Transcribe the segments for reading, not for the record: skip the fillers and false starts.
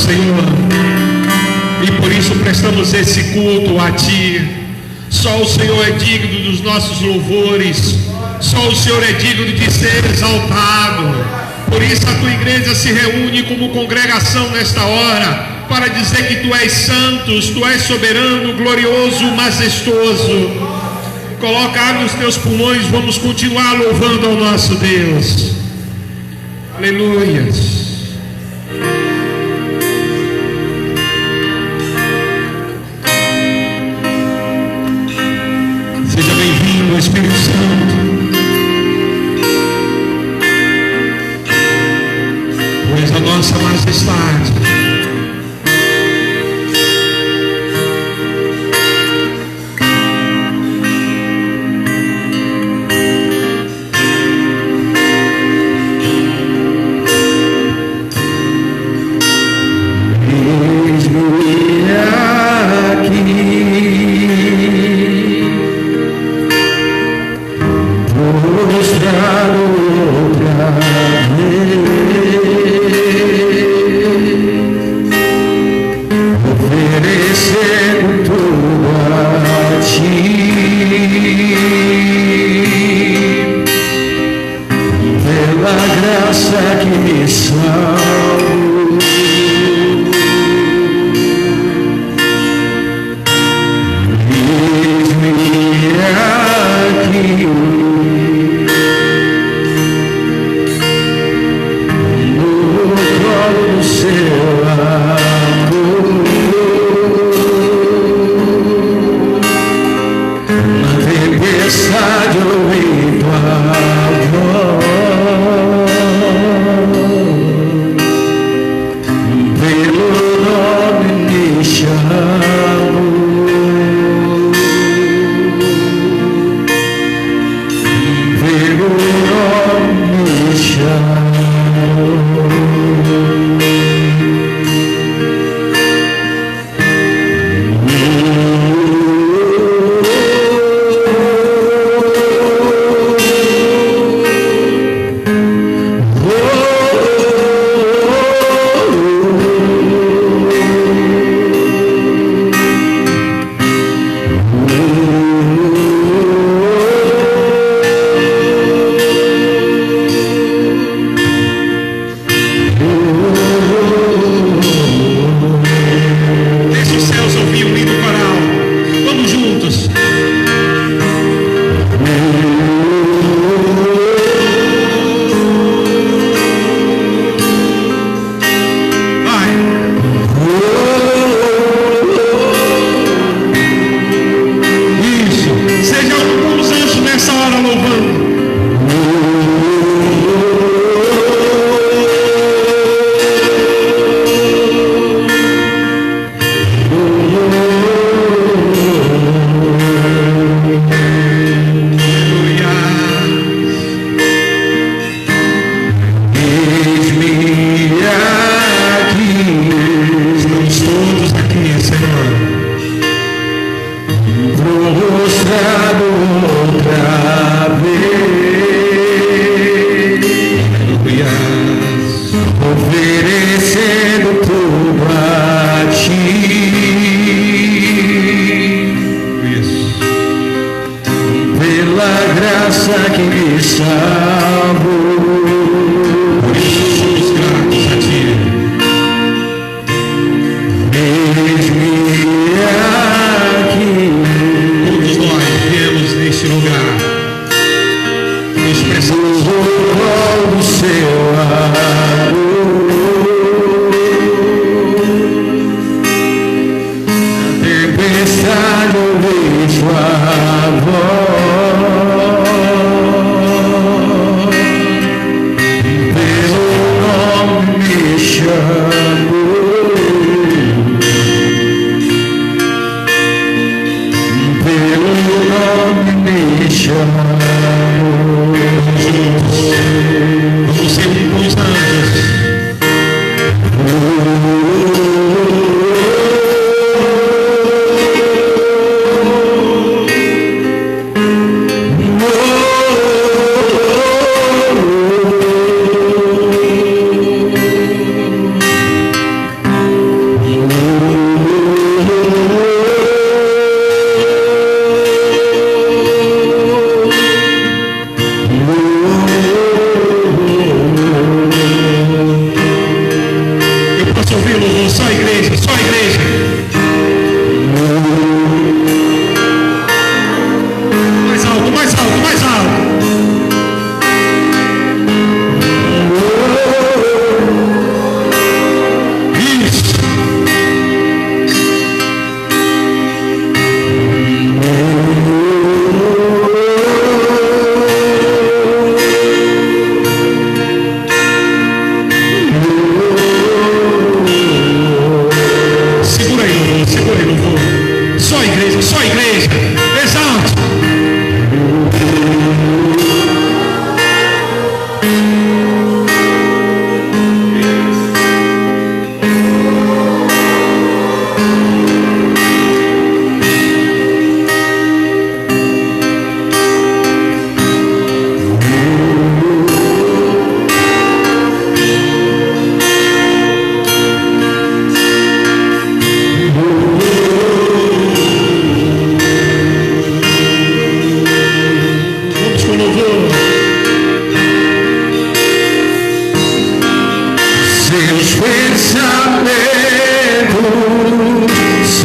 Senhor, e por isso prestamos esse culto a Ti. Só o Senhor é digno dos nossos louvores, só o Senhor é digno de ser exaltado. Por isso a Tua igreja se reúne como congregação nesta hora, para dizer que Tu és santo, Tu és soberano, glorioso, majestoso. Coloca ar nos Teus pulmões, vamos continuar louvando ao nosso Deus. Aleluias. Seja bem-vindo, Espírito Santo. Pois a nossa majestade.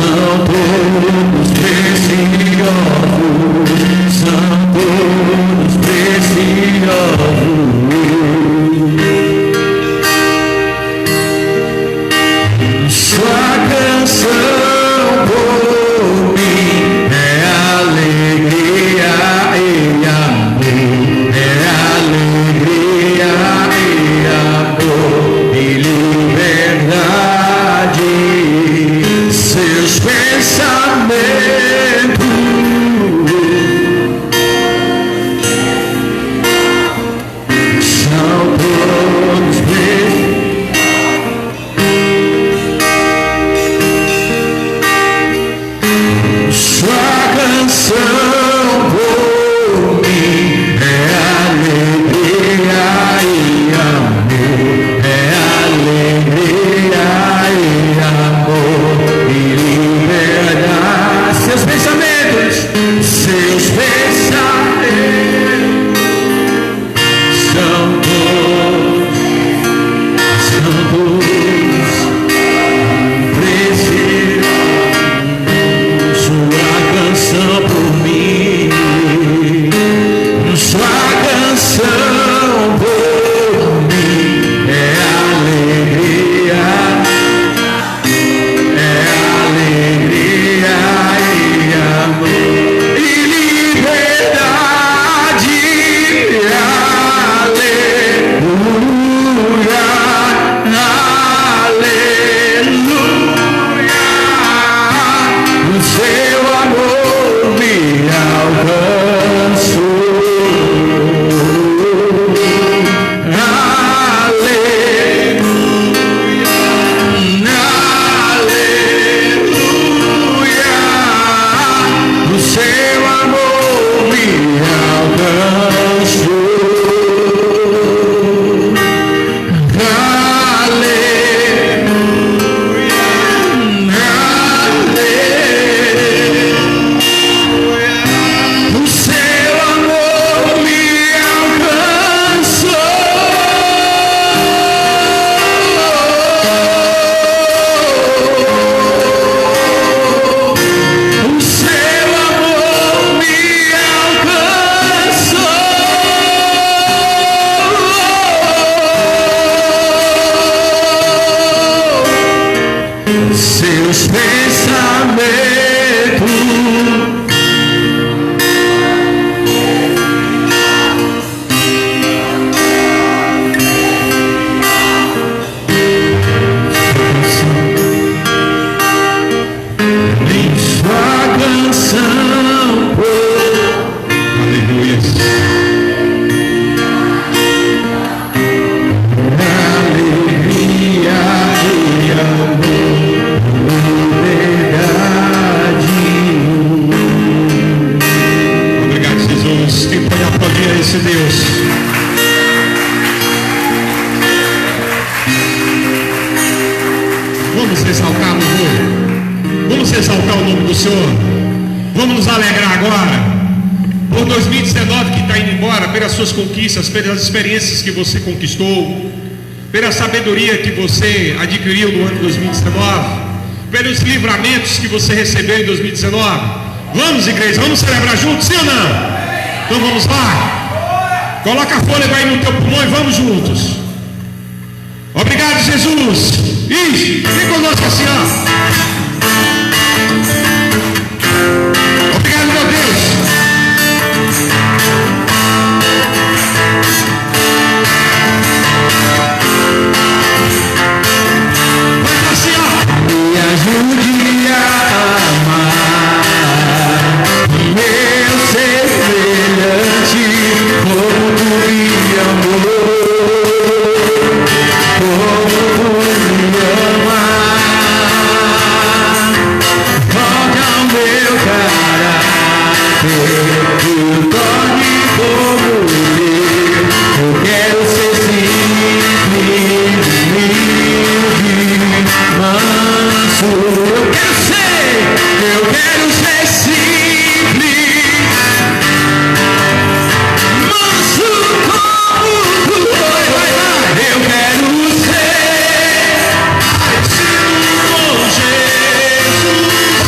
são todos preciosos, são todos preciosos. Sua canção por mim é alegria e amor, é alegria e amor e liberdade. Seus pensamentos são todos sua canção por mim é alegria e amor, é alegria e amor e liberdade. Seus pensamentos são todos preciosos. Sua canção por mim, sua canção por mim é alegria e amor e liberdade. Aleluia, aleluia. O seu amor me alcançou. Aleluia, aleluia. O seu amor me alcançou. O seu amor me alcançou. O seu amor me alcançou. Seus pensamentos em sua canção por Aleluia. alegria e amor, liberdade. Obrigado, Jesus. Quem pode aplaudir a esse Deus? Vamos exaltar o louvor. Vamos exaltar o nome do Senhor. Vamos nos alegrar agora por 2019 que está indo embora, pelas suas conquistas, pelas experiências que você conquistou, pela sabedoria que você adquiriu no ano 2019, pelos livramentos que você recebeu em 2019. Vamos, igreja, vamos celebrar juntos, sim ou não? Então vamos lá. Coloca a fôlego aí no teu pulmão e vamos juntos. Obrigado, Jesus. Isso, vem conosco assim, ó. Obrigado, meu Deus. Vai assim, ó. Me ajude a amar meu semelhante, como tu me amou, como tu me amas. Toca o meu caráter, tu torne como o teu. Eu quero ser simples, humilde, manso. Eu quero ser simples, manso como tu. Eu quero ser assim, oh Jesus.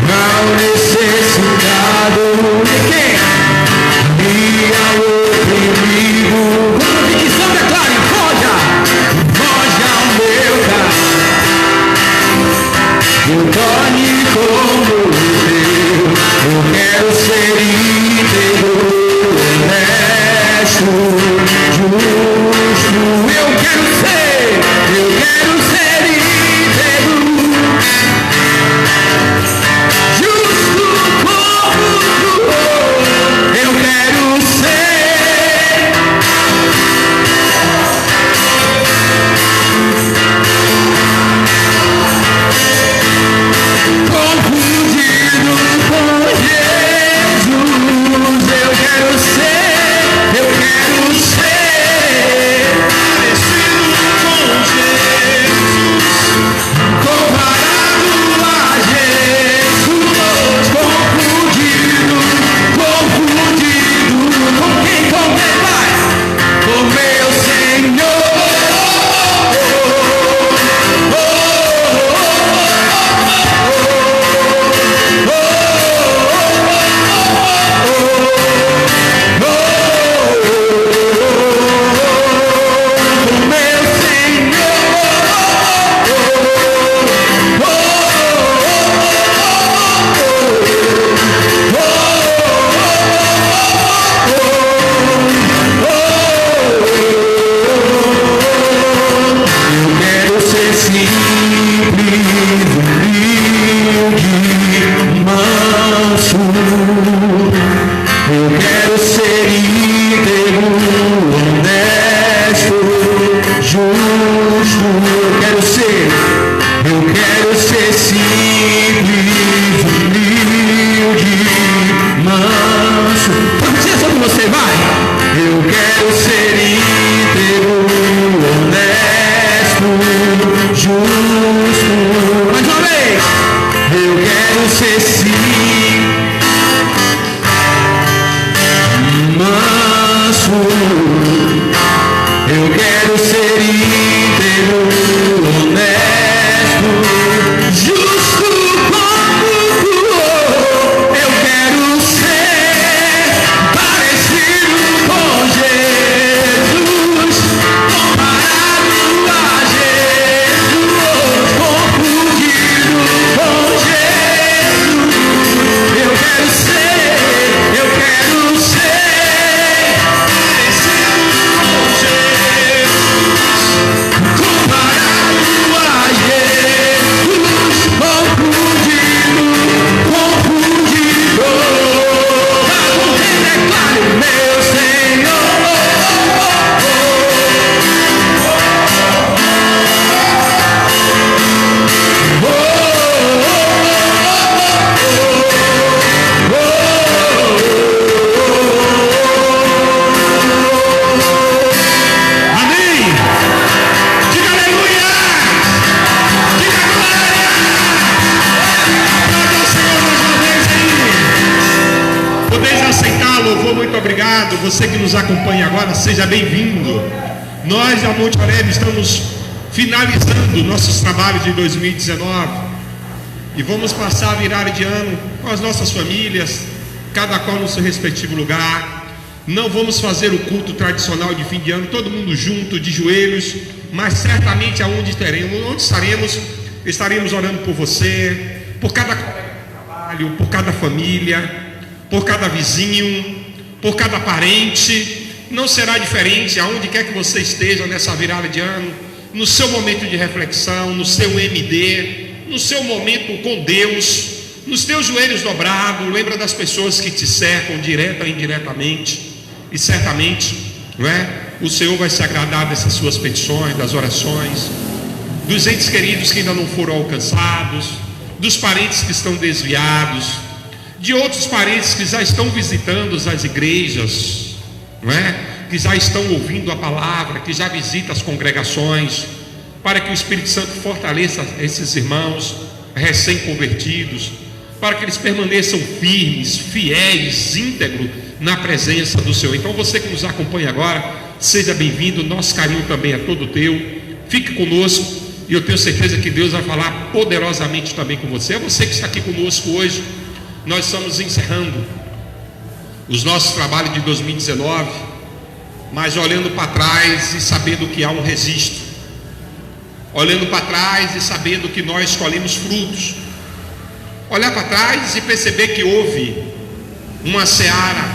ao necessitado, e ao oprimido. Quando a dicção declare, foge ao meu caminho, eu torne como Deus. Eu quero ser íntegro, honesto, justo. Eu quero ser íntegro, justo como tu. Eu quero ser confundido com Jesus. Eu quero ser Parecido com Jesus. comparado a Jesus. Confundido com quem? Com quem vai? Com meu Senhor. Com meu Eu quero ser simples, humilde, manso. Eu quero ser íntegro, honesto, justo. Eu quero ser simples, humilde, manso. Pode ser sobre você, vai. Eu quero ser íntegro, honesto, justo. Mais uma vez. Eu quero ser manso. Eu quero ser íntegro, honesto, justo como tu. Eu quero ser parecido com Jesus, comparado a Jesus, confundido com Jesus. Eu quero ser Parecido com Jesus. comparado a Jesus, confundido. Declare, meu Senhor. Amém. Diga aleluia. Diga glória. Aplauda o Senhor mais uma vez aí. Podeis aceitar, louvor, muito obrigado. Você que nos acompanha agora, seja bem-vindo. Nós, da Monte Oreb, estamos finalizando nossos trabalhos de 2019 e vamos passar a virada de ano com as nossas famílias, cada qual no seu respectivo lugar. Não vamos fazer o culto tradicional de fim de ano, todo mundo junto, de joelhos, mas certamente onde estaremos orando por você, por cada colega de trabalho, por cada família, por cada vizinho, por cada parente. Não será diferente aonde quer que você esteja nessa virada de ano, no seu momento de reflexão, no seu MD, no seu momento com Deus, nos teus joelhos dobrados. Lembra das pessoas que te cercam direta ou indiretamente, e certamente, não é? O Senhor vai se agradar dessas suas petições, das orações, dos entes queridos que ainda não foram alcançados, dos parentes que estão desviados, de outros parentes que já estão visitando as igrejas, não é? Que já estão ouvindo a palavra, que já visitam as congregações, para que o Espírito Santo fortaleça esses irmãos recém-convertidos, para que eles permaneçam firmes, fiéis, íntegros na presença do Senhor. Então você que nos acompanha agora, seja bem-vindo, nosso carinho também é todo teu. Fique conosco, e eu tenho certeza que Deus vai falar poderosamente também com você. É você que está aqui conosco hoje. Nós estamos encerrando os nossos trabalhos de 2019, mas olhando para trás e sabendo que há um registro, olhando para trás e sabendo que nós colhemos frutos, olhar para trás e perceber que houve uma seara,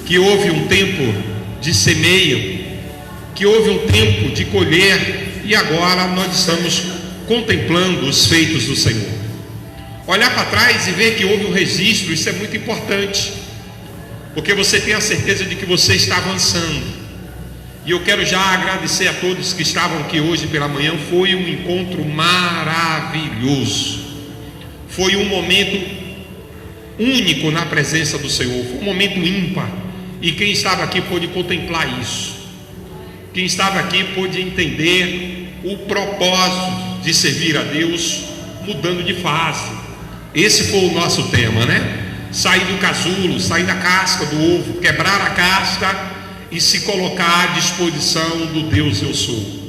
que houve um tempo de semeio, que houve um tempo de colher, e agora nós estamos contemplando os feitos do Senhor. Olhar para trás e ver que houve um registro, isso é muito importante, porque você tem a certeza de que você está avançando. E eu quero já agradecer a todos que estavam aqui hoje pela manhã. Foi um encontro maravilhoso, foi um momento único na presença do Senhor, foi um momento ímpar, e quem estava aqui pôde contemplar isso. Quem estava aqui pôde entender o propósito de servir a Deus mudando de fase. Esse foi o nosso tema, né? Sair do casulo, sair da casca do ovo, quebrar a casca e se colocar à disposição do Deus eu sou.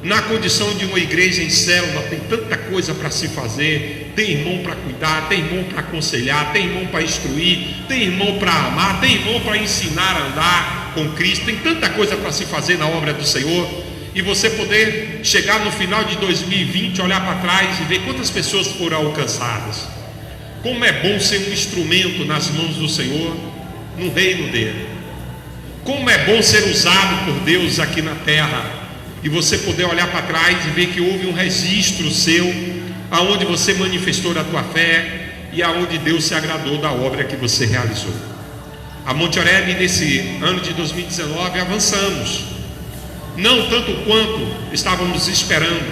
Na condição de uma igreja em célula, tem tanta coisa para se fazer. Tem irmão para cuidar, tem irmão para aconselhar, tem irmão para instruir, tem irmão para amar, tem irmão para ensinar a andar com Cristo. Tem tanta coisa para se fazer na obra do Senhor. E você poder chegar no final de 2020, olhar para trás e ver quantas pessoas foram alcançadas. Como é bom ser um instrumento nas mãos do Senhor, no reino dele. Como é bom ser usado por Deus aqui na terra, e você poder olhar para trás e ver que houve um registro seu, aonde você manifestou a tua fé e aonde Deus se agradou da obra que você realizou. A Monte Oreb, nesse ano de 2019, avançamos, não tanto quanto estávamos esperando.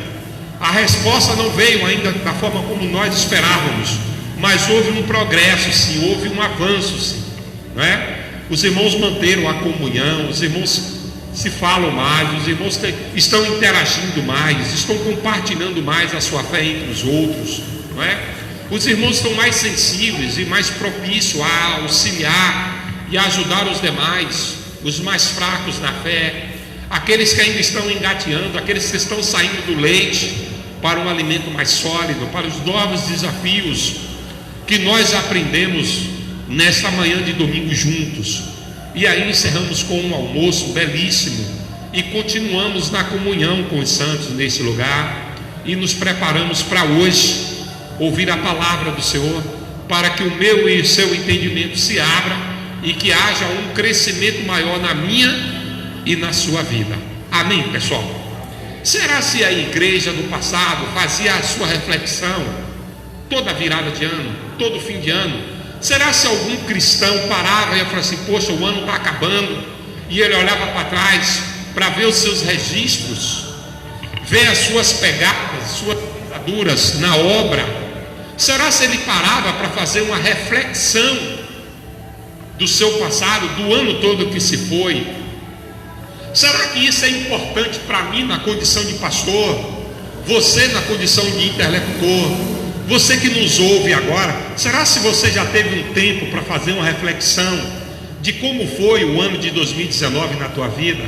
A resposta não veio ainda da forma como nós esperávamos, mas houve um progresso, sim, houve um avanço, sim, não é? Os irmãos manteram a comunhão, os irmãos se falam mais, os irmãos estão interagindo mais, estão compartilhando mais a sua fé entre os outros, não é? Os irmãos estão mais sensíveis e mais propícios a auxiliar e a ajudar os demais, os mais fracos na fé, aqueles que ainda estão engateando, aqueles que estão saindo do leite para um alimento mais sólido, para os novos desafios que nós aprendemos nesta manhã de domingo juntos. E aí encerramos com um almoço belíssimo e continuamos na comunhão com os santos nesse lugar, e nos preparamos para hoje ouvir a palavra do Senhor, para que o meu e o seu entendimento se abra e que haja um crescimento maior na minha e na sua vida. Amém, pessoal? Será se a igreja do passado fazia a sua reflexão toda virada de ano, todo fim de ano? Será se algum cristão parava e ia falar assim: poxa, o ano está acabando, e ele olhava para trás para ver os seus registros, ver as suas pegadas, suas pisaduras na obra? Será se ele parava para fazer uma reflexão do seu passado, do ano todo que se foi? Será que isso é importante para mim na condição de pastor, você na condição de interlocutor, você que nos ouve agora? Será se você já teve um tempo para fazer uma reflexão de como foi o ano de 2019 na tua vida?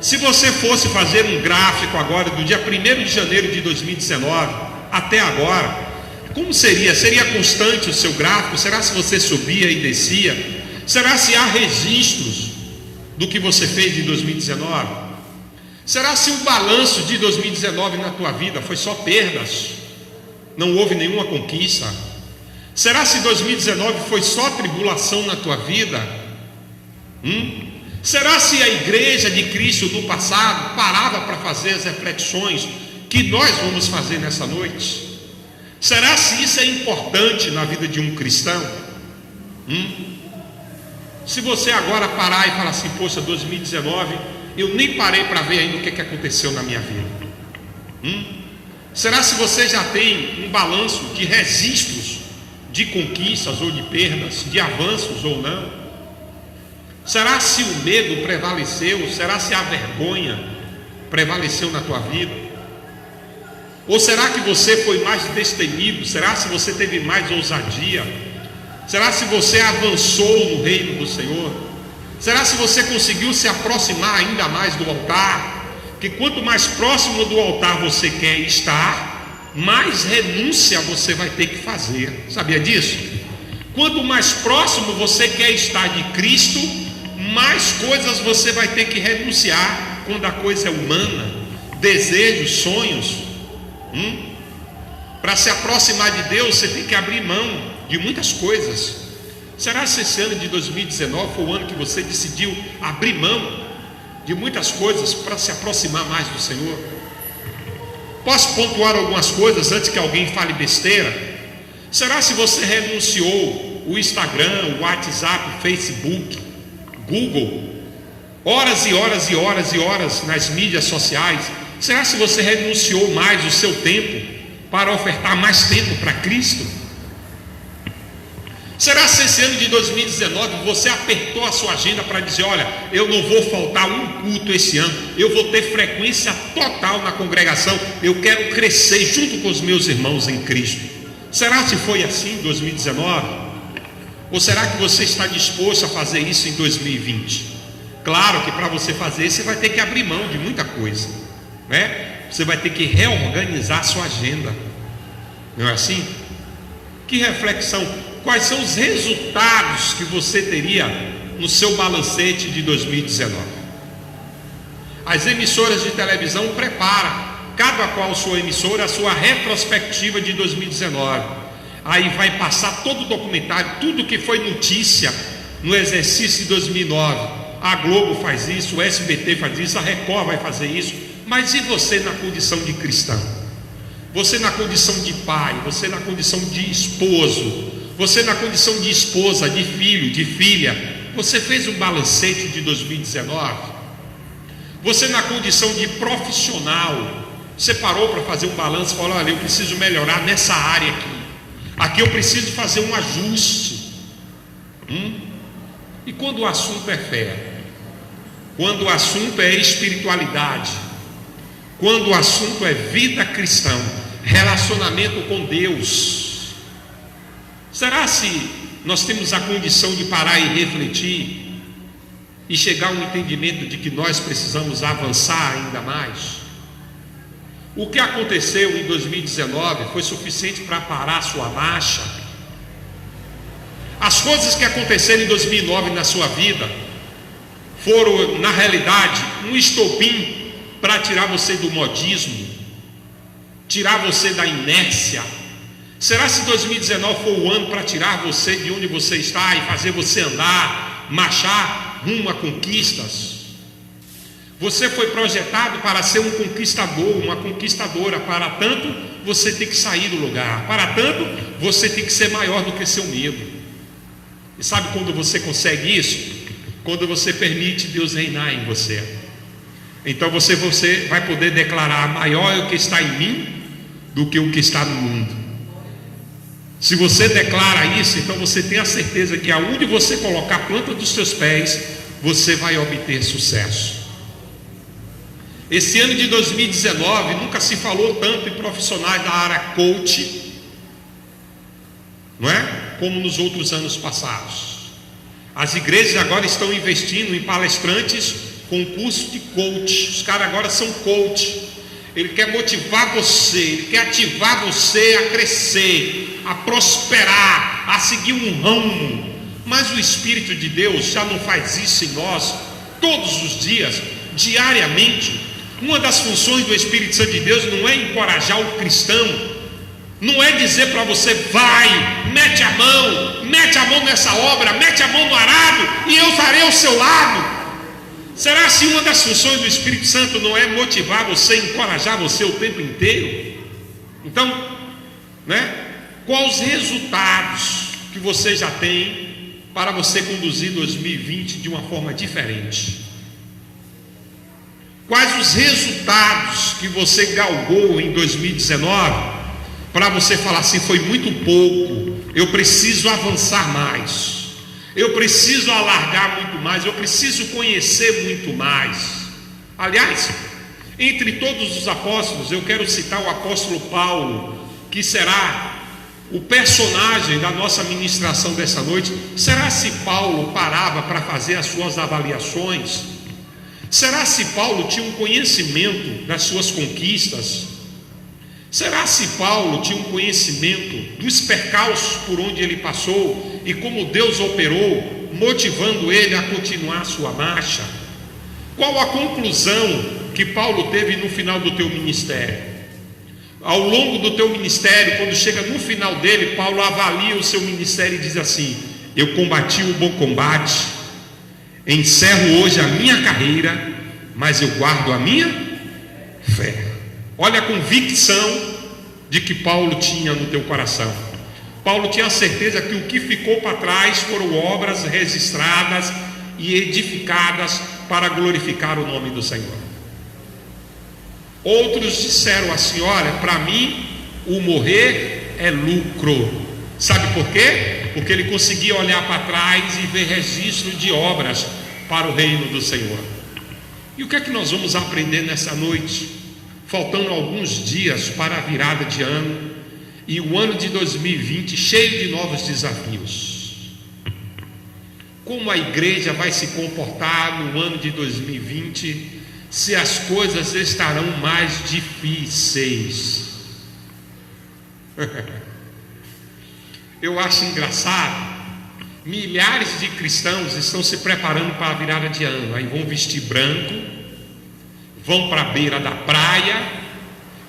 Se você fosse fazer um gráfico agora do dia 1º de janeiro de 2019 até agora, como seria? Seria constante o seu gráfico? Será se você subia e descia? Será se há registros do que você fez em 2019? Será se o balanço de 2019 na tua vida foi só perdas? Não houve nenhuma conquista? Será se 2019 foi só tribulação na tua vida? Será se a igreja de Cristo do passado parava para fazer as reflexões que nós vamos fazer nessa noite? Será se isso é importante na vida de um cristão? Se você agora parar e falar assim: poxa, 2019 eu nem parei para ver ainda o que aconteceu na minha vida. Será se você já tem um balanço de registros de conquistas ou de perdas, de avanços ou não? Será se o medo prevaleceu? Será se a vergonha prevaleceu na tua vida? Ou será que você foi mais destemido? Será se você teve mais ousadia? Será se você avançou no reino do Senhor? Será se você conseguiu se aproximar ainda mais do altar? que quanto mais próximo do altar você quer estar, mais renúncia você vai ter que fazer. Sabia disso? Quanto mais próximo você quer estar de Cristo, mais coisas você vai ter que renunciar quando a coisa é humana, desejos, sonhos. Para se aproximar de Deus, você tem que abrir mão de muitas coisas. Será que esse ano de 2019 foi o ano que você decidiu abrir mão de muitas coisas para se aproximar mais do Senhor? Posso pontuar algumas coisas antes que alguém fale besteira? Será se você renunciou o Instagram, o WhatsApp, o Facebook, Google, horas e horas e horas e horas nas mídias sociais? Será se você renunciou mais o seu tempo para ofertar mais tempo para Cristo? Será se esse ano de 2019 você apertou a sua agenda para dizer: olha, eu não vou faltar um culto esse ano, eu vou ter frequência total na congregação, eu quero crescer junto com os meus irmãos em Cristo? Será se foi assim em 2019? Ou será que você está disposto a fazer isso em 2020? Claro que para você fazer isso, você vai ter que abrir mão de muita coisa, né? Você vai ter que reorganizar a sua agenda, não é assim? Que reflexão! Quais são os resultados que você teria no seu balancete de 2019? As emissoras de televisão preparam, cada qual sua emissora, a sua retrospectiva de 2019. Aí vai passar todo o documentário, tudo que foi notícia no exercício de 2009. A Globo faz isso, o SBT faz isso, a Record vai fazer isso. Mas e você na condição de cristão? Você na condição de pai, você na condição de esposo, você na condição de esposa, de filho, de filha, você fez um balancete de 2019? Você na condição de profissional, você parou para fazer um balanço e falou: olha, eu preciso melhorar nessa área aqui eu preciso fazer um ajuste. E quando o assunto é fé, quando o assunto é espiritualidade, quando o assunto é vida cristã, relacionamento com Deus, será se nós temos a condição de parar e refletir e chegar a um entendimento de que nós precisamos avançar ainda mais? O que aconteceu em 2019 foi suficiente para parar a sua marcha? As coisas que aconteceram em 2009 na sua vida foram, na realidade, um estopim para tirar você do modismo, tirar você da inércia? Será se 2019 foi o ano para tirar você de onde você está e fazer você andar, marchar rumo a conquistas? Você foi projetado para ser um conquistador, uma conquistadora. Para tanto, você tem que sair do lugar. Para tanto, você tem que ser maior do que seu medo. E sabe quando você consegue isso? Quando você permite Deus reinar em você. Então você vai poder declarar: maior é o que está em mim do que o que está no mundo. Se você declara isso, então você tem a certeza que aonde você colocar a planta dos seus pés, você vai obter sucesso. Esse ano de 2019 nunca se falou tanto em profissionais da área coach, não é? Como nos outros anos passados. As igrejas agora estão investindo em palestrantes com curso de coach. Os caras agora são coach. Ele quer motivar você, ele quer ativar você a crescer, a prosperar, a seguir um ramo. Mas o Espírito de Deus já não faz isso em nós todos os dias, diariamente. Uma das funções do Espírito Santo de Deus não é encorajar o cristão, não é dizer para você: vai, mete a mão nessa obra, mete a mão no arado e eu estarei ao seu lado. Será se uma das funções do Espírito Santo não é motivar você, encorajar você o tempo inteiro? Então, quais os resultados que você já tem para você conduzir 2020 de uma forma diferente? Quais os resultados que você galgou em 2019 para você falar assim: foi muito pouco, eu preciso avançar mais, eu preciso alargar muito mais, eu preciso conhecer muito mais? Aliás, entre todos os apóstolos, eu quero citar o apóstolo Paulo, que será o personagem da nossa ministração dessa noite. Será se Paulo parava para fazer as suas avaliações? Será se Paulo tinha um conhecimento das suas conquistas? Será se Paulo tinha um conhecimento dos percalços por onde ele passou e como Deus operou, motivando ele a continuar a sua marcha? Qual a conclusão que Paulo teve no final do teu ministério? Ao longo do teu ministério, quando chega no final dele, Paulo avalia o seu ministério e diz assim: eu combati o bom combate, encerro hoje a minha carreira, mas eu guardo a minha fé. Olha a convicção de que Paulo tinha no teu coração. Paulo tinha a certeza que o que ficou para trás foram obras registradas e edificadas para glorificar o nome do Senhor. Outros disseram assim: olha, para mim o morrer é lucro. Sabe por quê? Porque ele conseguia olhar para trás e ver registro de obras para o reino do Senhor. E o que é que nós vamos aprender nessa noite? Faltando alguns dias para a virada de ano, e o ano de 2020 cheio de novos desafios. Como a igreja vai se comportar no ano de 2020 se as coisas estarão mais difíceis? Eu acho engraçado, milhares de cristãos estão se preparando para a virada de ano. Aí vão vestir branco, vão para a beira da praia,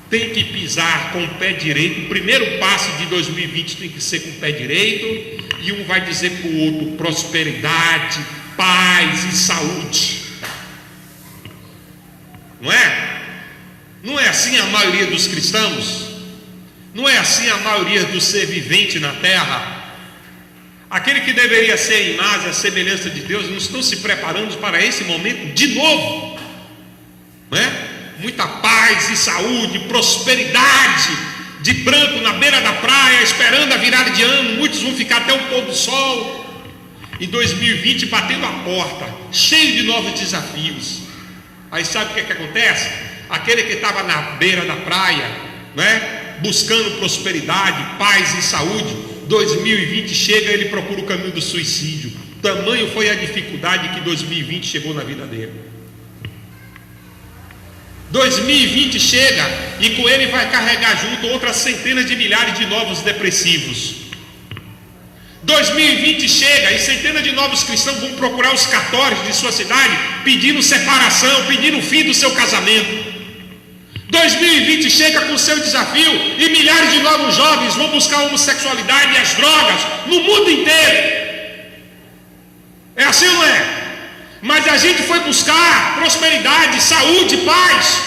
tem que pisar com o pé direito. O primeiro passo de 2020 tem que ser com o pé direito, e um vai dizer para o outro: prosperidade, paz e saúde. Não é? Não é assim a maioria dos cristãos? Não é assim a maioria do ser vivente na terra? Aquele que deveria ser a imagem, a semelhança de Deus, não estão se preparando para esse momento de novo, não é? Muita paz e saúde, prosperidade, de branco na beira da praia, esperando a virada de ano. Muitos vão ficar até o pôr do sol. Em 2020 batendo a porta, cheio de novos desafios. Aí sabe o que é que acontece? Aquele que estava na beira da praia, né, buscando prosperidade, paz e saúde, 2020 chega, ele procura o caminho do suicídio. Tamanho foi a dificuldade que 2020 chegou na vida dele. 2020 chega e com ele vai carregar junto outras centenas de milhares de novos depressivos. 2020 chega e centenas de novos cristãos vão procurar os cartórios de sua cidade pedindo separação, pedindo o fim do seu casamento. 2020 chega com o seu desafio e milhares de novos jovens vão buscar a homossexualidade e as drogas no mundo inteiro. É assim ou não é? Mas a gente foi buscar prosperidade, saúde, paz,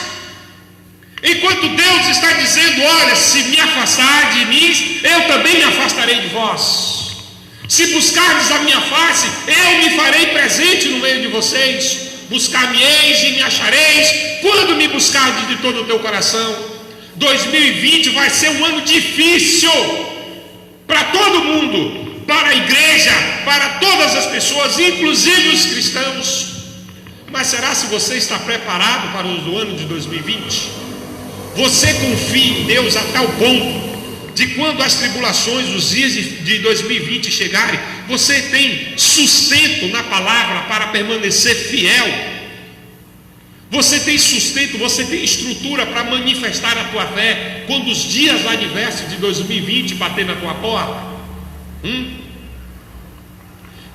enquanto Deus está dizendo: olha, se me afastar de mim, eu também me afastarei de vós. Se buscardes a minha face, eu me farei presente no meio de vocês. Buscar-me-eis e me achareis, quando me buscardes de todo o teu coração. 2020 vai ser um ano difícil para todo mundo, para a igreja, para todas as pessoas, inclusive os cristãos. Mas será se você está preparado para o ano de 2020? Você confia em Deus a tal ponto de quando as tribulações, os dias de 2020 chegarem, você tem sustento na palavra para permanecer fiel? Você tem sustento, você tem estrutura para manifestar a tua fé quando os dias adversos de 2020 bater na tua porta?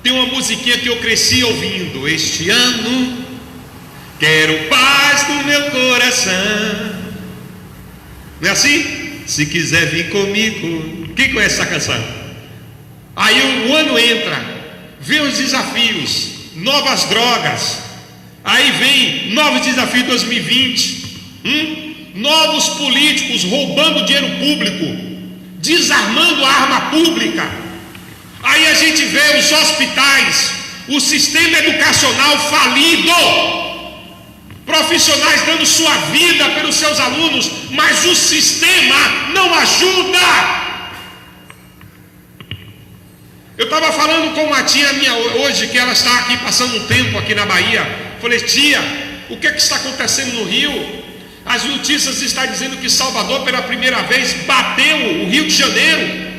Tem uma musiquinha que eu cresci ouvindo: este ano quero paz no meu coração. Não é assim? Se quiser vir comigo. Quem conhece essa canção? Aí o ano entra, vem os desafios, novas drogas. Aí vem novos desafios 2020. Novos políticos roubando dinheiro público, desarmando a arma pública. Aí a gente vê os hospitais, o sistema educacional falido, profissionais dando sua vida pelos seus alunos, mas o sistema não ajuda. Eu estava falando com uma tia minha hoje, que ela está aqui passando um tempo aqui na Bahia. Falei: tia, o que é que está acontecendo no Rio? As notícias estão dizendo que Salvador pela primeira vez bateu o Rio de Janeiro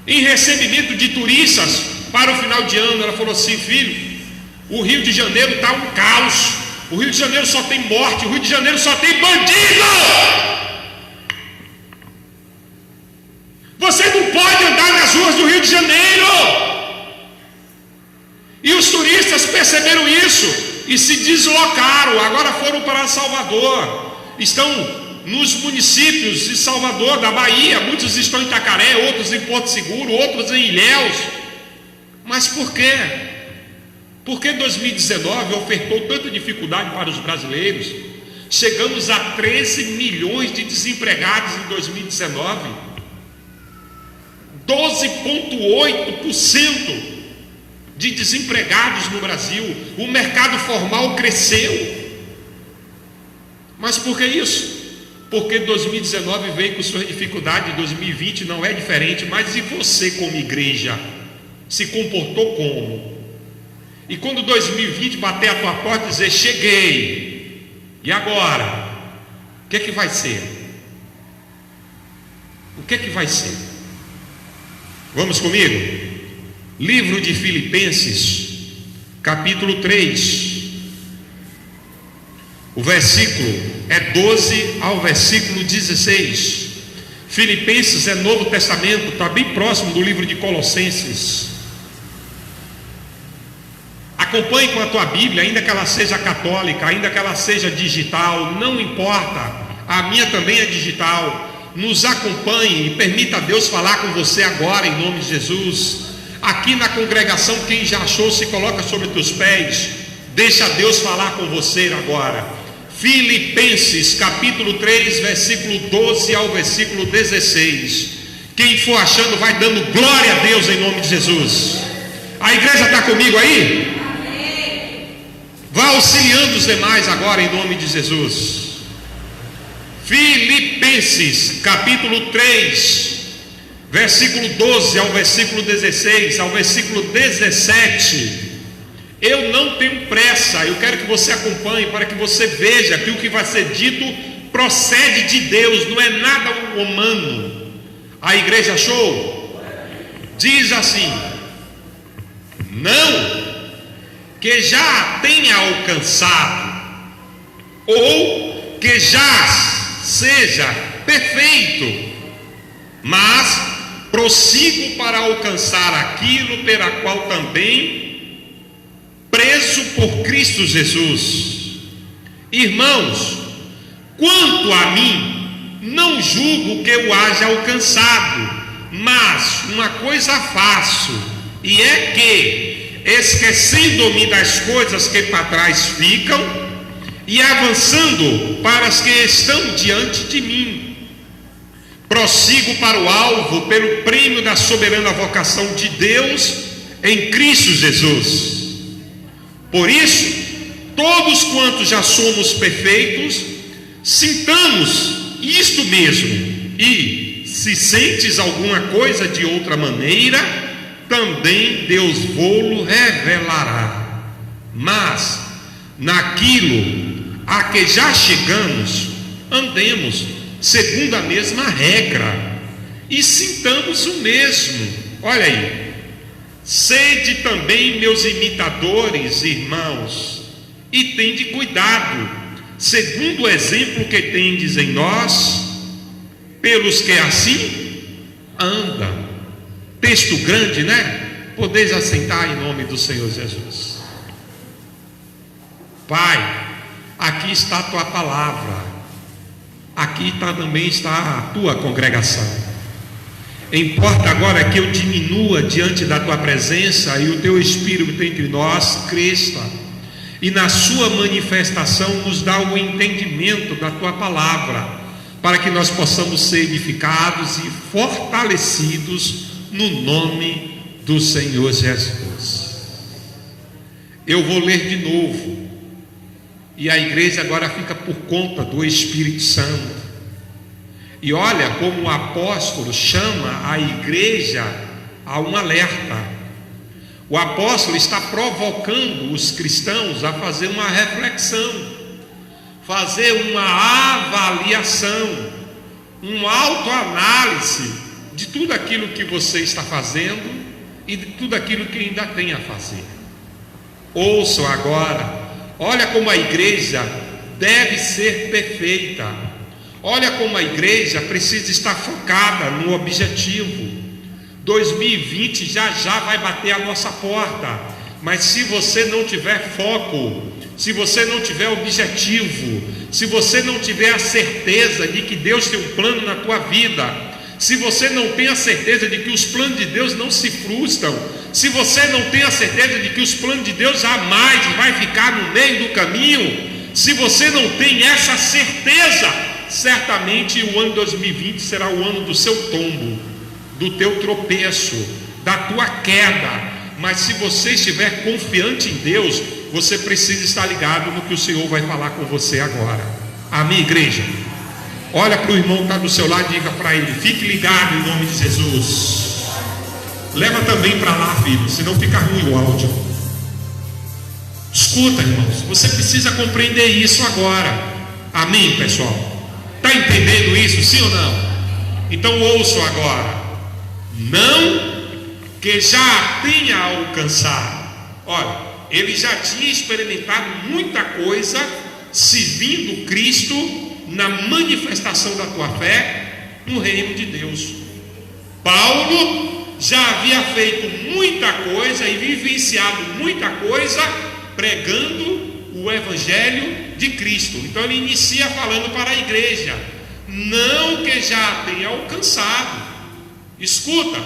em recebimento de turistas para o final de ano. Ela falou assim: filho, o Rio de Janeiro está um caos. O Rio de Janeiro só tem morte, o Rio de Janeiro só tem bandido. Você não pode andar nas ruas do Rio de Janeiro. E os turistas perceberam isso e se deslocaram, agora foram para Salvador, estão nos municípios de Salvador, da Bahia, muitos estão em Itacaré, outros em Porto Seguro, outros em Ilhéus. Mas por quê? Porque 2019 ofertou tanta dificuldade para os brasileiros. Chegamos a 13 milhões de desempregados em 2019, 12,8% de desempregados no Brasil. O mercado formal cresceu. Mas por que isso? Porque 2019 veio com suas dificuldades, 2020 não é diferente. Mas e você como igreja se comportou como? E quando 2020 bater a tua porta e dizer, cheguei, e agora? O que é que vai ser? O que é que vai ser? Vamos comigo? Livro de Filipenses, capítulo 3. O versículo é 12 ao versículo 16. Filipenses é Novo Testamento, está bem próximo do livro de Colossenses. Acompanhe com a tua Bíblia, ainda que ela seja católica, ainda que ela seja digital, não importa, a minha também é digital. Nos acompanhe e permita a Deus falar com você agora, em nome de Jesus. Aqui na congregação, quem já achou, se coloca sobre teus pés, deixa Deus falar com você agora. Filipenses capítulo 3, versículo 12 ao versículo 16. Quem for achando vai dando glória a Deus em nome de Jesus. A igreja está comigo aí? Vá auxiliando os demais agora em nome de Jesus. Filipenses capítulo 3, versículo 12 ao versículo 16, ao versículo 17. Eu não tenho pressa, eu quero que você acompanhe para que você veja que o que vai ser dito procede de Deus, não é nada humano. A igreja achou? Diz assim: não que já tenha alcançado, ou que já seja perfeito, mas prossigo para alcançar aquilo pela qual também preso por Cristo Jesus. Irmãos, quanto a mim, não julgo que eu haja alcançado, mas uma coisa faço, e é que, esquecendo-me das coisas que para trás ficam, e avançando para as que estão diante de mim, prossigo para o alvo, pelo prêmio da soberana vocação de Deus em Cristo Jesus. Por isso, todos quantos já somos perfeitos, sintamos isto mesmo, e se sentes alguma coisa de outra maneira, também Deus vô-lo revelará. Mas naquilo a que já chegamos, andemos segundo a mesma regra e sintamos o mesmo. Olha aí: sede também meus imitadores, irmãos, e tende cuidado, segundo o exemplo que tendes em nós, pelos que assim andam. Texto grande, né? Podeis assentar em nome do Senhor Jesus. Pai, aqui está a tua palavra, aqui também está a tua congregação. Importa agora que eu diminua diante da tua presença e o teu Espírito entre nós cresça, e na sua manifestação nos dá o entendimento da tua palavra, para que nós possamos ser edificados e fortalecidos no nome do Senhor Jesus. Eu vou ler de novo, e a igreja agora fica por conta do Espírito Santo. E olha como o apóstolo chama a igreja a um alerta. O apóstolo está provocando os cristãos a fazer uma reflexão, fazer uma avaliação, uma autoanálise de tudo aquilo que você está fazendo e de tudo aquilo que ainda tem a fazer. Ouçam agora Olha como a igreja deve ser perfeita. Olha como a igreja precisa estar focada no objetivo. 2020 já vai bater a nossa porta, mas se você não tiver foco, se você não tiver objetivo, se você não tiver a certeza de que Deus tem um plano na tua vida, se você não tem a certeza de que os planos de Deus não se frustram, se você não tem a certeza de que os planos de Deus jamais vai ficar no meio do caminho, se você não tem essa certeza, certamente o ano 2020 será o ano do seu tombo, do teu tropeço, da tua queda. Mas se você estiver confiante em Deus, você precisa estar ligado no que o Senhor vai falar com você agora. Amém, igreja? Olha para o irmão que está do seu lado e diga para ele: fique ligado em nome de Jesus. Leva também para lá, filho, senão fica ruim o áudio. Escuta, irmãos, você precisa compreender isso agora. Amém, pessoal? Está entendendo isso, sim ou não? Então ouçam agora. Não que já tenha alcançado. Olha, ele já tinha experimentado muita coisa servindo Cristo na manifestação da tua fé no reino de Deus. Paulo já havia feito muita coisa e vivenciado muita coisa pregando o evangelho de Cristo. Então ele inicia falando para a igreja: não que já tenha alcançado, escuta,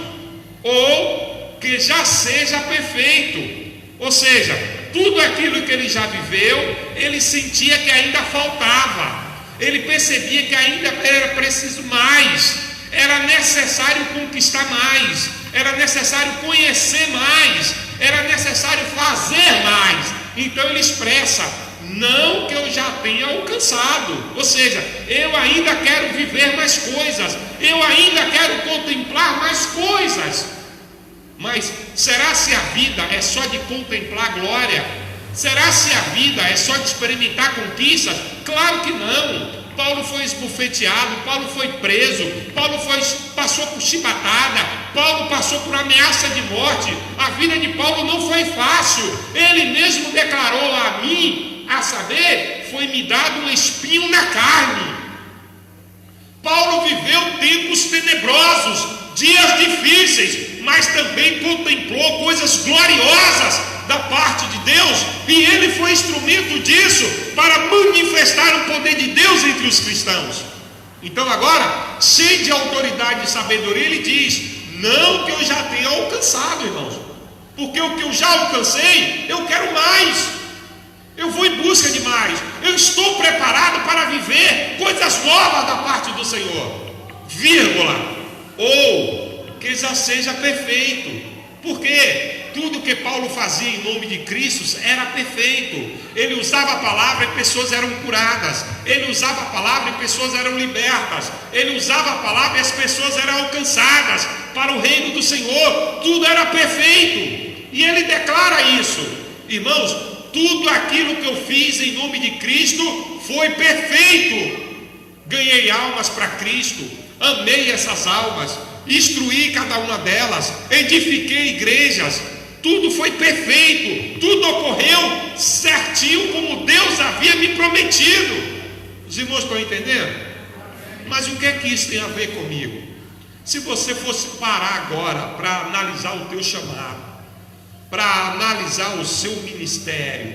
ou que já seja perfeito. Ou seja, tudo aquilo que ele já viveu, ele sentia que ainda faltava, ele percebia que ainda era preciso mais, era necessário conquistar mais, era necessário conhecer mais, era necessário fazer mais. Então ele expressa: não que eu já tenha alcançado, ou seja, eu ainda quero viver mais coisas, eu ainda quero contemplar mais coisas. Mas será se a vida é só de contemplar glória? Será se a vida é só de experimentar conquistas? Claro que não. Paulo foi esbofeteado, Paulo foi preso, Paulo passou por chibatada, Paulo passou por ameaça de morte. A vida de Paulo não foi fácil. Ele mesmo declarou a mim, a saber, foi-me dado um espinho na carne. Paulo viveu tempos tenebrosos, dias difíceis, mas também contemplou coisas gloriosas da parte de Deus, e ele foi instrumento disso para manifestar o poder de Deus entre os cristãos. Então agora, cheio de autoridade e sabedoria, ele diz: não que eu já tenha alcançado, irmãos, porque o que eu já alcancei, eu quero mais, eu vou em busca de mais, eu estou preparado para viver coisas novas da parte do Senhor, vírgula, ou que já seja perfeito. Porque tudo que Paulo fazia em nome de Cristo era perfeito. Ele usava a palavra e pessoas eram curadas, ele usava a palavra e pessoas eram libertas, ele usava a palavra e as pessoas eram alcançadas para o reino do Senhor. Tudo era perfeito, e ele declara isso: irmãos, tudo aquilo que eu fiz em nome de Cristo foi perfeito. Ganhei almas para Cristo, amei essas almas, instruí cada uma delas, edifiquei igrejas, tudo foi perfeito, tudo ocorreu certinho como Deus havia me prometido. Os irmãos estão entendendo? Mas o que é que isso tem a ver comigo? Se você fosse parar agora para analisar o teu chamado, para analisar o seu ministério,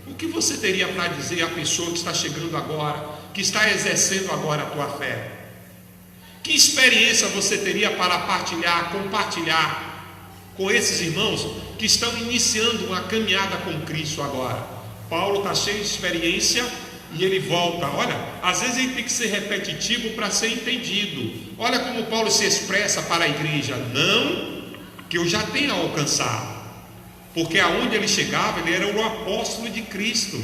o que você teria para dizer à pessoa que está chegando agora, que está exercendo agora a tua fé? Que experiência você teria para compartilhar com esses irmãos que estão iniciando uma caminhada com Cristo agora? Paulo está cheio de experiência e ele volta. Olha, às vezes ele tem que ser repetitivo para ser entendido. Olha como Paulo se expressa para a igreja: não que eu já tenha alcançado, porque aonde ele chegava, ele era o apóstolo de Cristo,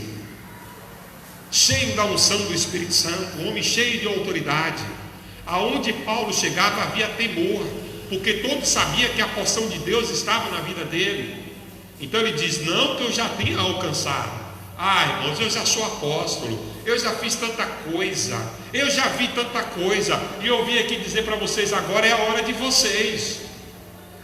cheio da unção do Espírito Santo, um homem cheio de autoridade. Aonde Paulo chegava havia temor, porque todos sabiam que a porção de Deus estava na vida dele. Então ele diz: não que eu já tenha alcançado. Irmãos, eu já sou apóstolo, eu já fiz tanta coisa, eu já vi tanta coisa, e eu vim aqui dizer para vocês: agora é a hora de vocês.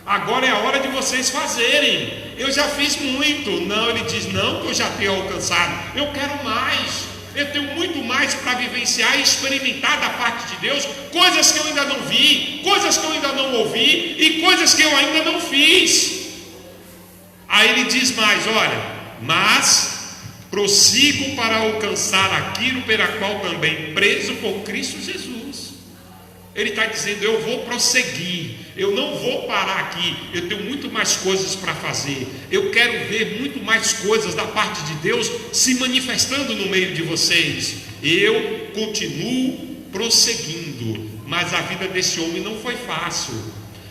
agora é a hora de vocês fazerem. Eu já fiz muito. Não, ele diz, não, que eu já tenho alcançado, eu quero mais. Eu tenho muito mais para vivenciar e experimentar da parte de Deus, coisas que eu ainda não vi, coisas que eu ainda não ouvi e coisas que eu ainda não fiz. Aí ele diz mais, olha, mas prossigo para alcançar aquilo pela qual também preso por Cristo Jesus. Ele está dizendo, eu vou prosseguir, eu não vou parar aqui, eu tenho muito mais coisas para fazer, eu quero ver muito mais coisas da parte de Deus se manifestando no meio de vocês. Eu continuo prosseguindo, mas a vida desse homem não foi fácil.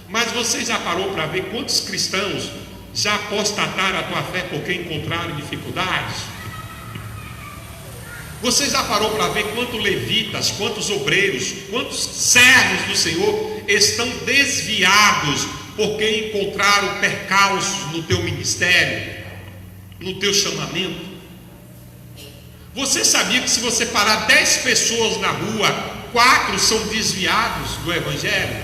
Mas você já parou para ver quantos cristãos já apostataram a tua fé porque encontraram dificuldades? Você já parou para ver quantos levitas, quantos obreiros, quantos servos do Senhor estão desviados porque encontraram percalços no teu ministério, no teu chamamento? Você sabia que se você parar 10 pessoas na rua, 4 são desviados do Evangelho?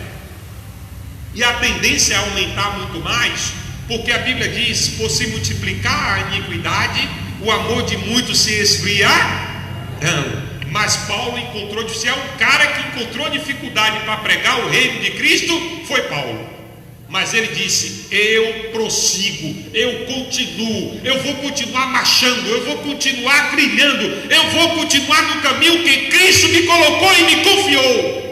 E a tendência é aumentar muito mais, porque a Bíblia diz, por se multiplicar a iniquidade, o amor de muitos se esfriar. Não, mas Paulo encontrou, se é um cara que encontrou dificuldade para pregar o reino de Cristo, foi Paulo. Mas ele disse, eu prossigo, eu continuo, eu vou continuar marchando, eu vou continuar trilhando, eu vou continuar no caminho que Cristo me colocou e me confiou.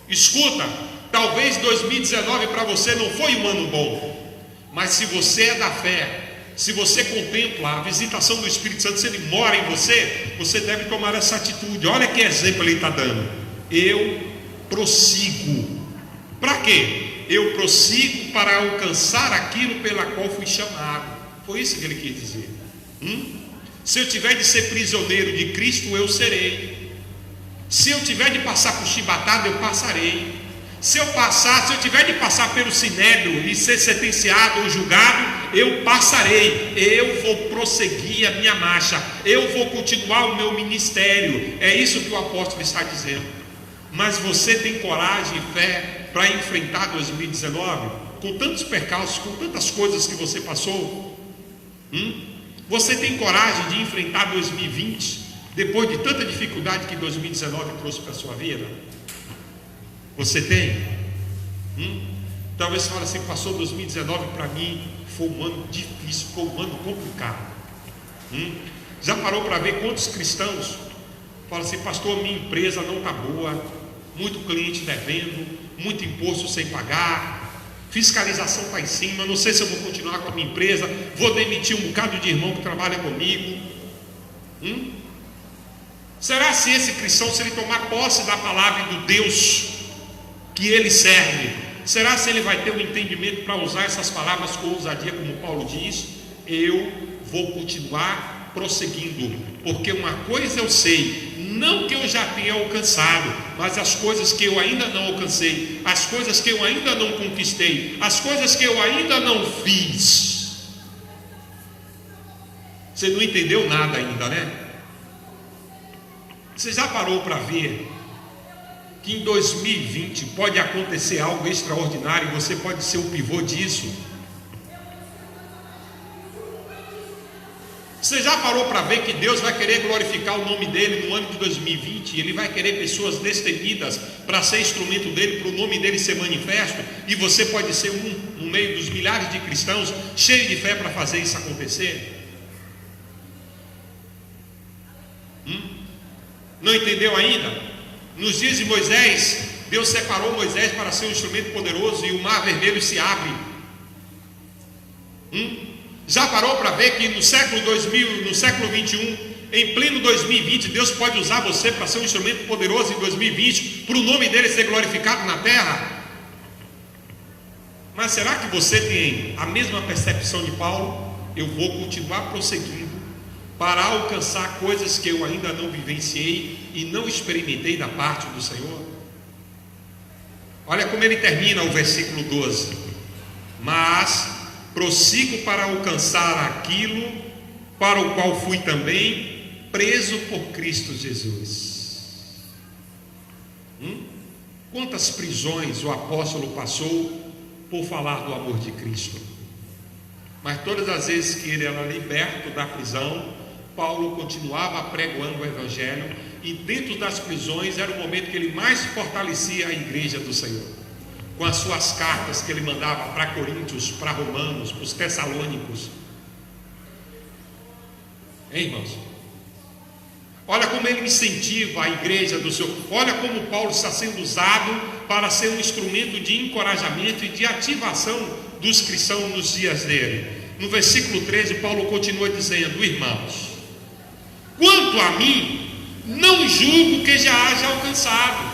Escuta, talvez 2019 para você não foi um ano bom, mas se você é da fé, se você contempla a visitação do Espírito Santo, se ele mora em você, você deve tomar essa atitude. Olha que exemplo ele está dando. Eu prossigo. Para quê? Eu prossigo para alcançar aquilo pela qual fui chamado. Foi isso que ele quis dizer. Se eu tiver de ser prisioneiro de Cristo, eu serei. Se eu tiver de passar por chibatada, eu passarei. Se eu tiver de passar pelo sinédrio e ser sentenciado ou julgado, eu passarei. Eu vou prosseguir a minha marcha, eu vou continuar o meu ministério. É isso que o apóstolo está dizendo. Mas você tem coragem e fé para enfrentar 2019 com tantos percalços, com tantas coisas que você passou? Você tem coragem de enfrentar 2020 depois de tanta dificuldade que 2019 trouxe para a sua vida? Você tem? Talvez você fale assim, passou 2019 para mim, foi um ano difícil, foi um ano complicado. Já parou para ver quantos cristãos falam assim, pastor, minha empresa não está boa, muito cliente devendo, muito imposto sem pagar, fiscalização está em cima, não sei se eu vou continuar com a minha empresa, vou demitir um bocado de irmão que trabalha comigo. Será se esse cristão, se ele tomar posse da palavra e do Deus que ele serve, será se ele vai ter o entendimento para usar essas palavras com ousadia, como Paulo diz? Eu vou continuar prosseguindo, porque uma coisa eu sei, não que eu já tenha alcançado, mas as coisas que eu ainda não alcancei, as coisas que eu ainda não conquistei, as coisas que eu ainda não fiz. Você não entendeu nada ainda, né? Você já parou para ver que em 2020 pode acontecer algo extraordinário e você pode ser o pivô disso? Você já parou para ver que Deus vai querer glorificar o nome dele no ano de 2020? Ele vai querer pessoas destemidas para ser instrumento dele, para o nome dele ser manifesto, e você pode ser no meio dos milhares de cristãos cheio de fé para fazer isso acontecer? Não entendeu ainda? Nos dias de Moisés, Deus separou Moisés para ser um instrumento poderoso e o mar vermelho se abre. Já parou para ver que no século 2000, no século 21, em pleno 2020, Deus pode usar você para ser um instrumento poderoso em 2020, para o nome dele ser glorificado na terra? Mas será que você tem a mesma percepção de Paulo? Eu vou continuar prosseguindo para alcançar coisas que eu ainda não vivenciei e não experimentei da parte do Senhor? Olha como ele termina o versículo 12: mas prossigo para alcançar aquilo para o qual fui também preso por Cristo Jesus. Quantas prisões o apóstolo passou por falar do amor de Cristo? Mas todas as vezes que ele era liberto da prisão, Paulo continuava pregando o evangelho, e dentro das prisões era o momento que ele mais fortalecia a igreja do Senhor, com as suas cartas que ele mandava para Coríntios, para Romanos, para os Tessalônicos. Hein, irmãos? Olha como ele incentiva a igreja do Senhor. Olha como Paulo está sendo usado para ser um instrumento de encorajamento e de ativação dos cristãos nos dias dele. No versículo 13, Paulo continua dizendo: irmãos, quanto a mim, não julgo que já haja alcançado.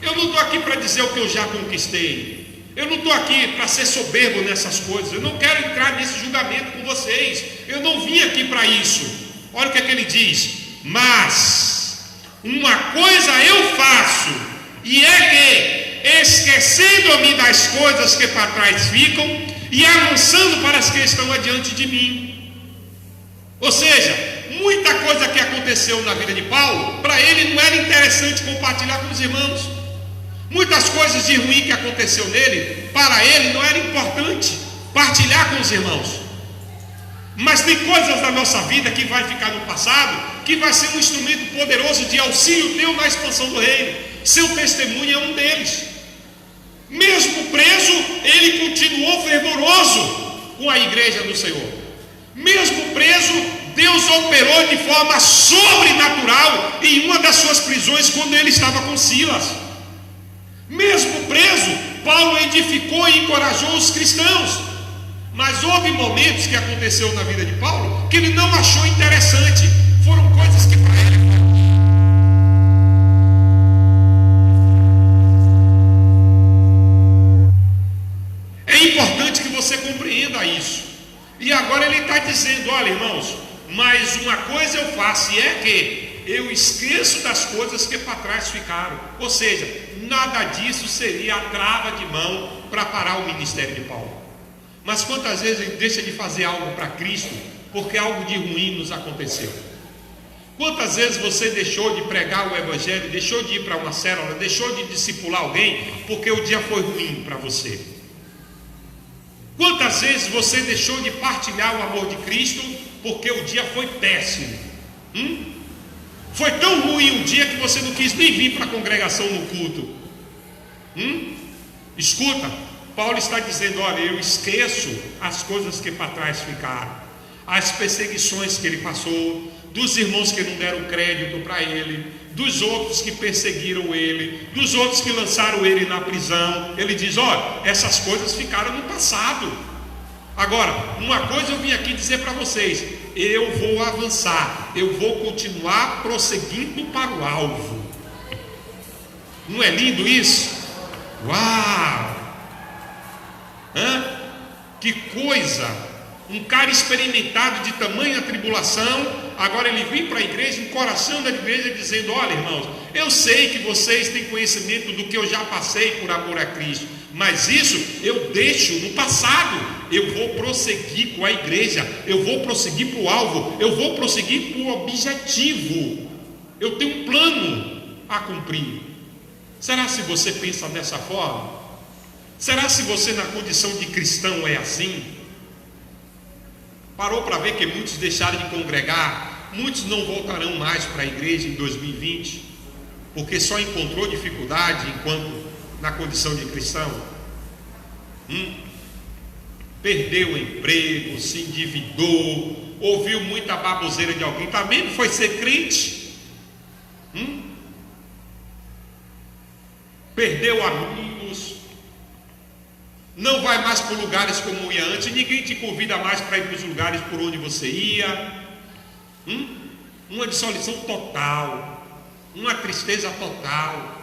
Eu não estou aqui para dizer o que eu já conquistei. Eu não estou aqui para ser soberbo nessas coisas. Eu não quero entrar nesse julgamento com vocês. Eu não vim aqui para isso. Olha o que é que ele diz: mas uma coisa eu faço, e é que, esquecendo-me das coisas que para trás ficam e avançando para as que estão adiante de mim. Ou seja, muita coisa que aconteceu na vida de Paulo, para ele não era interessante compartilhar com os irmãos. Muitas coisas de ruim que aconteceu nele, para ele não era importante partilhar com os irmãos. Mas tem coisas da nossa vida que vai ficar no passado, que vai ser um instrumento poderoso de auxílio teu na expansão do reino. Seu testemunho é um deles. Mesmo preso, ele continuou fervoroso com a igreja do Senhor. Mesmo preso, Deus operou de forma sobrenatural em uma das suas prisões, quando ele estava com Silas. Mesmo preso, Paulo edificou e encorajou os cristãos. Mas houve momentos que aconteceu na vida de Paulo que ele não achou interessante. Foram coisas que para ele... É importante que você compreenda isso. E agora ele está dizendo: olha, irmãos, mas uma coisa eu faço, e é que eu esqueço das coisas que para trás ficaram. Ou seja, nada disso seria a trava de mão para parar o ministério de Paulo. Mas quantas vezes ele deixa de fazer algo para Cristo porque algo de ruim nos aconteceu? Quantas vezes você deixou de pregar o evangelho, deixou de ir para uma célula, deixou de discipular alguém porque o dia foi ruim para você? Quantas vezes você deixou de partilhar o amor de Cristo porque o dia foi péssimo? Foi tão ruim o dia que você não quis nem vir para a congregação no culto. Escuta, Paulo está dizendo: olha, eu esqueço as coisas que para trás ficaram, as perseguições que ele passou, dos irmãos que não deram crédito para ele, dos outros que perseguiram ele, dos outros que lançaram ele na prisão. Ele diz: olha, essas coisas ficaram no passado. Agora, uma coisa eu vim aqui dizer para vocês: eu vou avançar, eu vou continuar prosseguindo para o alvo. Não é lindo isso? Uau! Que coisa! Um cara experimentado de tamanha tribulação, agora ele vem para a igreja, encorajando a igreja, dizendo: olha, irmãos, eu sei que vocês têm conhecimento do que eu já passei por amor a Cristo, mas isso eu deixo no passado. Eu vou prosseguir com a igreja, eu vou prosseguir para o alvo, eu vou prosseguir para o objetivo. Eu tenho um plano a cumprir. Será se você pensa dessa forma? Será se você, na condição de cristão, é assim? Parou para ver que muitos deixaram de congregar, muitos não voltarão mais para a igreja em 2020, porque só encontrou dificuldade enquanto na condição de cristão? Perdeu o emprego, se endividou, ouviu muita baboseira de alguém, também não foi ser crente? Perdeu amigos, não vai mais para lugares como ia antes, ninguém te convida mais para ir para os lugares por onde você ia. Uma dissolução total, uma tristeza total.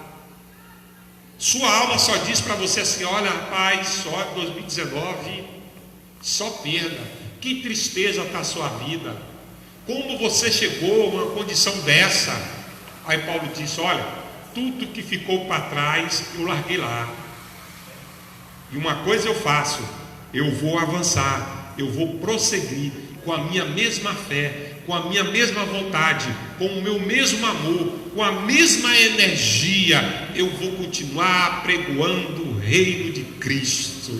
Sua alma só diz para você assim: olha, rapaz, só 2019, só perda. Que tristeza está a sua vida. Como você chegou a uma condição dessa? Aí Paulo disse: olha, tudo que ficou para trás eu larguei lá. E uma coisa eu faço: eu vou avançar, eu vou prosseguir com a minha mesma fé, com a minha mesma vontade, com o meu mesmo amor, com a mesma energia, eu vou continuar pregoando o reino de Cristo.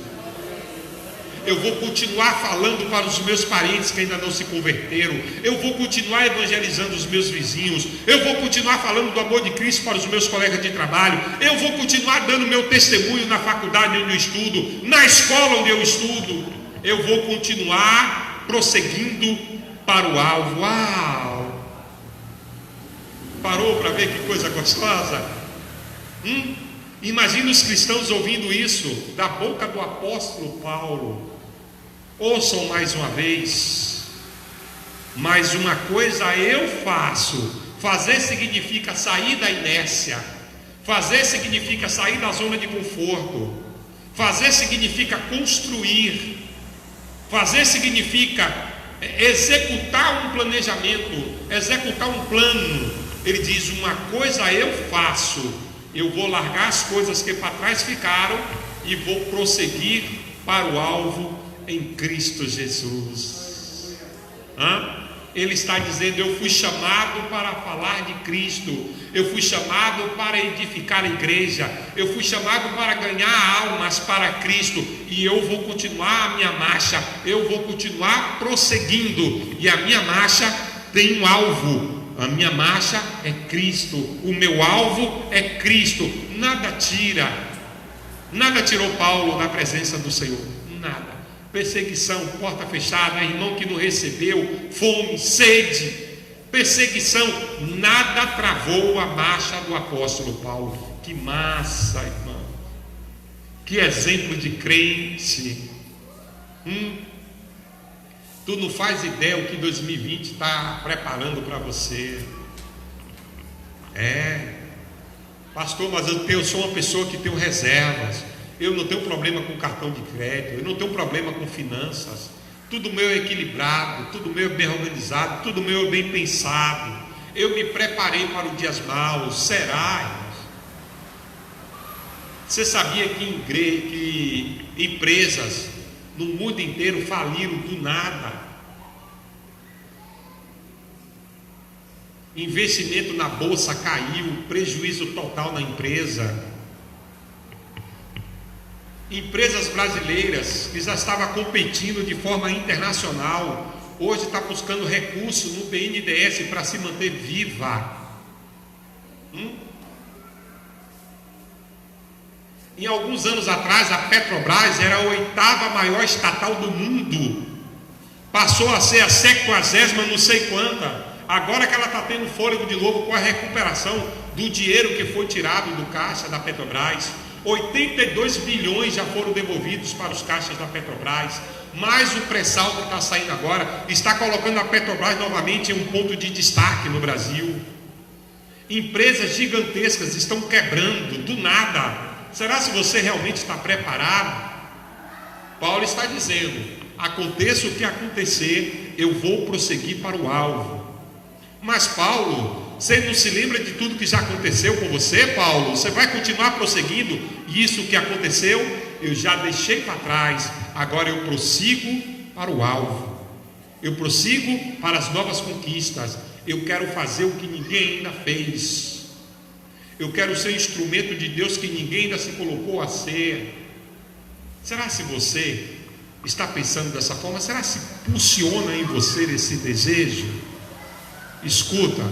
Eu vou continuar falando para os meus parentes que ainda não se converteram. Eu vou continuar evangelizando os meus vizinhos. Eu vou continuar falando do amor de Cristo para os meus colegas de trabalho. Eu vou continuar dando meu testemunho na faculdade onde eu estudo, na escola onde eu estudo. Eu vou continuar prosseguindo para o alvo. Uau! Parou para ver que coisa gostosa? Imagina os cristãos ouvindo isso da boca do apóstolo Paulo. Ouçam mais uma vez. Mas uma coisa eu faço. Fazer significa sair da inércia. Fazer significa sair da zona de conforto. Fazer significa construir. Fazer significa executar um planejamento, executar um plano. Ele diz: uma coisa eu faço. Eu vou largar as coisas que para trás ficaram e vou prosseguir para o alvo em Cristo Jesus. Ele está dizendo: eu fui chamado para falar de Cristo, eu fui chamado para edificar a igreja, eu fui chamado para ganhar almas para Cristo, e eu vou continuar a minha marcha, eu vou continuar prosseguindo, e a minha marcha tem um alvo. A minha marcha é Cristo, o meu alvo é Cristo. Nada tirou Paulo da presença do Senhor, nada. Perseguição, porta fechada, irmão que não recebeu, fome, sede, perseguição, nada travou a marcha do apóstolo Paulo. Que massa, irmão, que exemplo de crente. Tu não faz ideia o que 2020 está preparando para você. Pastor, mas eu sou uma pessoa que tenho reservas. Eu não tenho problema com cartão de crédito, eu não tenho problema com finanças. Tudo meu é equilibrado, tudo meu é bem organizado, tudo meu é bem pensado. Eu me preparei para os dias maus. Será, irmãos? Você sabia que empresas no mundo inteiro faliram do nada? Investimento na bolsa caiu, prejuízo total na empresa. Empresas brasileiras que já estavam competindo de forma internacional, hoje está buscando recurso no BNDES para se manter viva. Em alguns anos atrás, a Petrobras era a 8ª maior estatal do mundo, passou a ser a 70ª não sei quanta. Agora que ela está tendo fôlego de novo com a recuperação do dinheiro que foi tirado do caixa da Petrobras. 82 bilhões já foram devolvidos para os caixas da Petrobras, mais o pré-sal que está saindo agora, está colocando a Petrobras novamente em um ponto de destaque no Brasil. Empresas gigantescas estão quebrando do nada. Será se você realmente está preparado? Paulo está dizendo: aconteça o que acontecer, eu vou prosseguir para o alvo. Mas Paulo, você não se lembra de tudo que já aconteceu com você, Paulo? Você vai continuar prosseguindo? Isso que aconteceu, eu já deixei para trás. Agora eu prossigo para o alvo. Eu prossigo para as novas conquistas. Eu quero fazer o que ninguém ainda fez. Eu quero ser instrumento de Deus que ninguém ainda se colocou a ser. Será se você está pensando dessa forma? Será se funciona em você esse desejo? Escuta,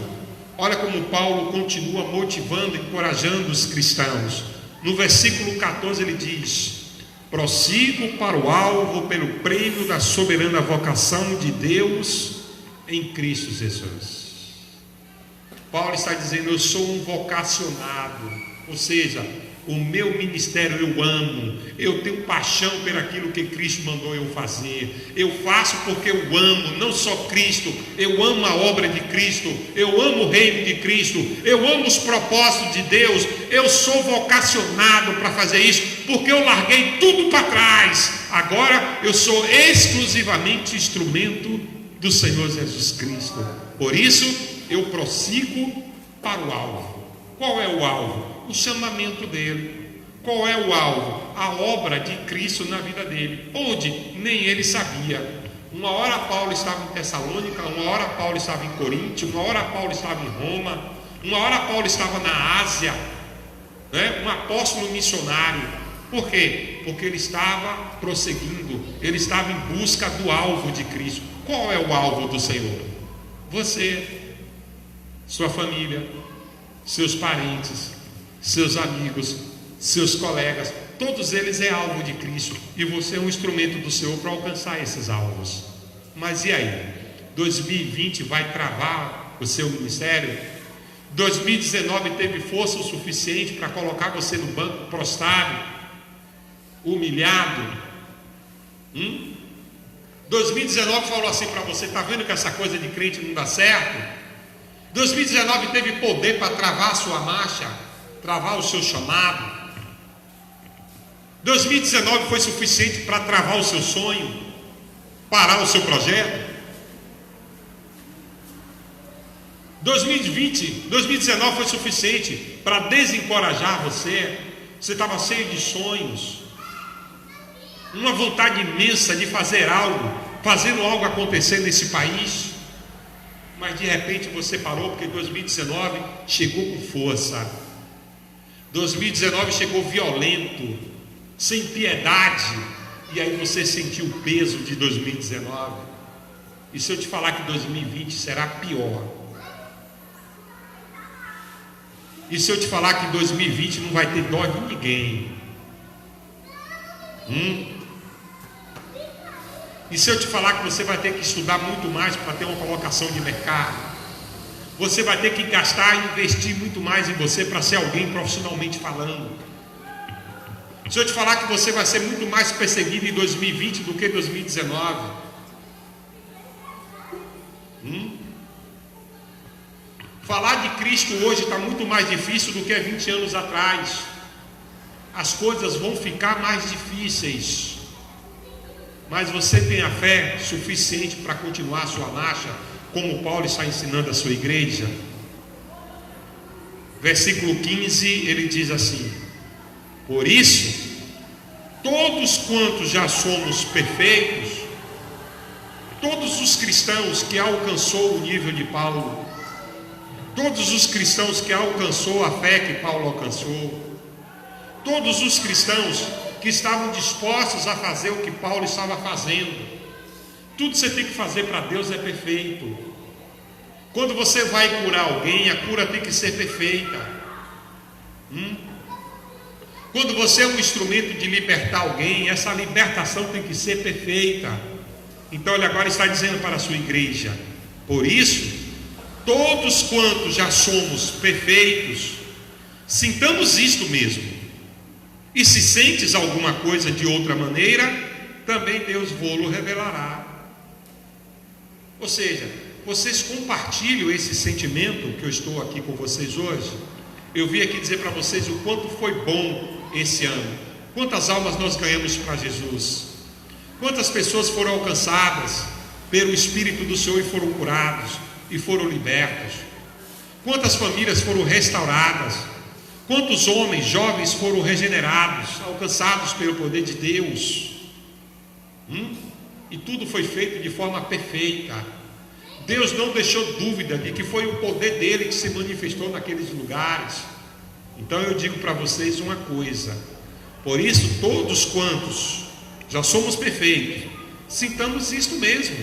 olha como Paulo continua motivando e encorajando os cristãos. No versículo 14 ele diz: prossigo para o alvo pelo prêmio da soberana vocação de Deus em Cristo Jesus. Paulo está dizendo: eu sou um vocacionado, ou seja, o meu ministério eu amo, eu tenho paixão por aquilo que Cristo mandou eu fazer. Eu faço porque eu amo, não só Cristo, eu amo a obra de Cristo, eu amo o reino de Cristo, eu amo os propósitos de Deus. Eu sou vocacionado para fazer isso, porque eu larguei tudo para trás. Agora eu sou exclusivamente instrumento do Senhor Jesus Cristo. Por isso eu prossigo para o alvo. Qual é o alvo? O chamamento dele. Qual é o alvo? A obra de Cristo na vida dele, onde nem ele sabia. Uma hora Paulo estava em Tessalônica, uma hora Paulo estava em Corinto, uma hora Paulo estava em Roma, uma hora Paulo estava na Ásia, né? Um apóstolo missionário. Por quê? Porque ele estava prosseguindo, ele estava em busca do alvo de Cristo. Qual é o alvo do Senhor? Você, sua família, seus parentes, seus amigos, seus colegas, todos eles é alvo de Cristo, e você é um instrumento do Senhor para alcançar esses alvos. Mas e aí? 2020 vai travar o seu ministério? 2019 teve força o suficiente para colocar você no banco prostrado, humilhado? 2019 falou assim para você: está vendo que essa coisa de crente não dá certo? 2019 teve poder para travar a sua marcha, travar o seu chamado? 2019 foi suficiente para travar o seu sonho, parar o seu projeto? 2019 foi suficiente para desencorajar você? Você estava cheio de sonhos, uma vontade imensa de fazer algo, fazendo algo acontecer nesse país, mas de repente você parou porque 2019 chegou com força. 2019 chegou violento, sem piedade, e aí você sentiu o peso de 2019. E se eu te falar que 2020 será pior? E se eu te falar que 2020 não vai ter dó de ninguém? E se eu te falar que você vai ter que estudar muito mais para ter uma colocação de mercado? Você vai ter que gastar e investir muito mais em você para ser alguém profissionalmente falando? Se eu te falar que você vai ser muito mais perseguido em 2020 do que 2019? Falar de Cristo hoje está muito mais difícil do que há 20 anos atrás. As coisas vão ficar mais difíceis, mas você tem a fé suficiente para continuar a sua marcha, como Paulo está ensinando a sua igreja? Versículo 15, ele diz assim: por isso, todos quantos já somos perfeitos, todos os cristãos que alcançou o nível de Paulo, todos os cristãos que alcançou a fé que Paulo alcançou, todos os cristãos que estavam dispostos a fazer o que Paulo estava fazendo. Tudo que você tem que fazer para Deus é perfeito. Quando você vai curar alguém, a cura tem que ser perfeita. Quando você é um instrumento de libertar alguém, essa libertação tem que ser perfeita. Então ele agora está dizendo para a sua igreja: por isso, todos quantos já somos perfeitos, sintamos isto mesmo. E se sentes alguma coisa de outra maneira, também Deus vô-lo revelará. Ou seja, vocês compartilham esse sentimento que eu estou aqui com vocês hoje? Eu vim aqui dizer para vocês o quanto foi bom esse ano. Quantas almas nós ganhamos para Jesus? Quantas pessoas foram alcançadas pelo Espírito do Senhor e foram curados e foram libertos? Quantas famílias foram restauradas? Quantos homens, jovens foram regenerados, alcançados pelo poder de Deus? E tudo foi feito de forma perfeita. Deus não deixou dúvida de que foi o poder dele que se manifestou naqueles lugares. Então eu digo para vocês uma coisa: por isso, todos quantos já somos perfeitos, sintamos isto mesmo.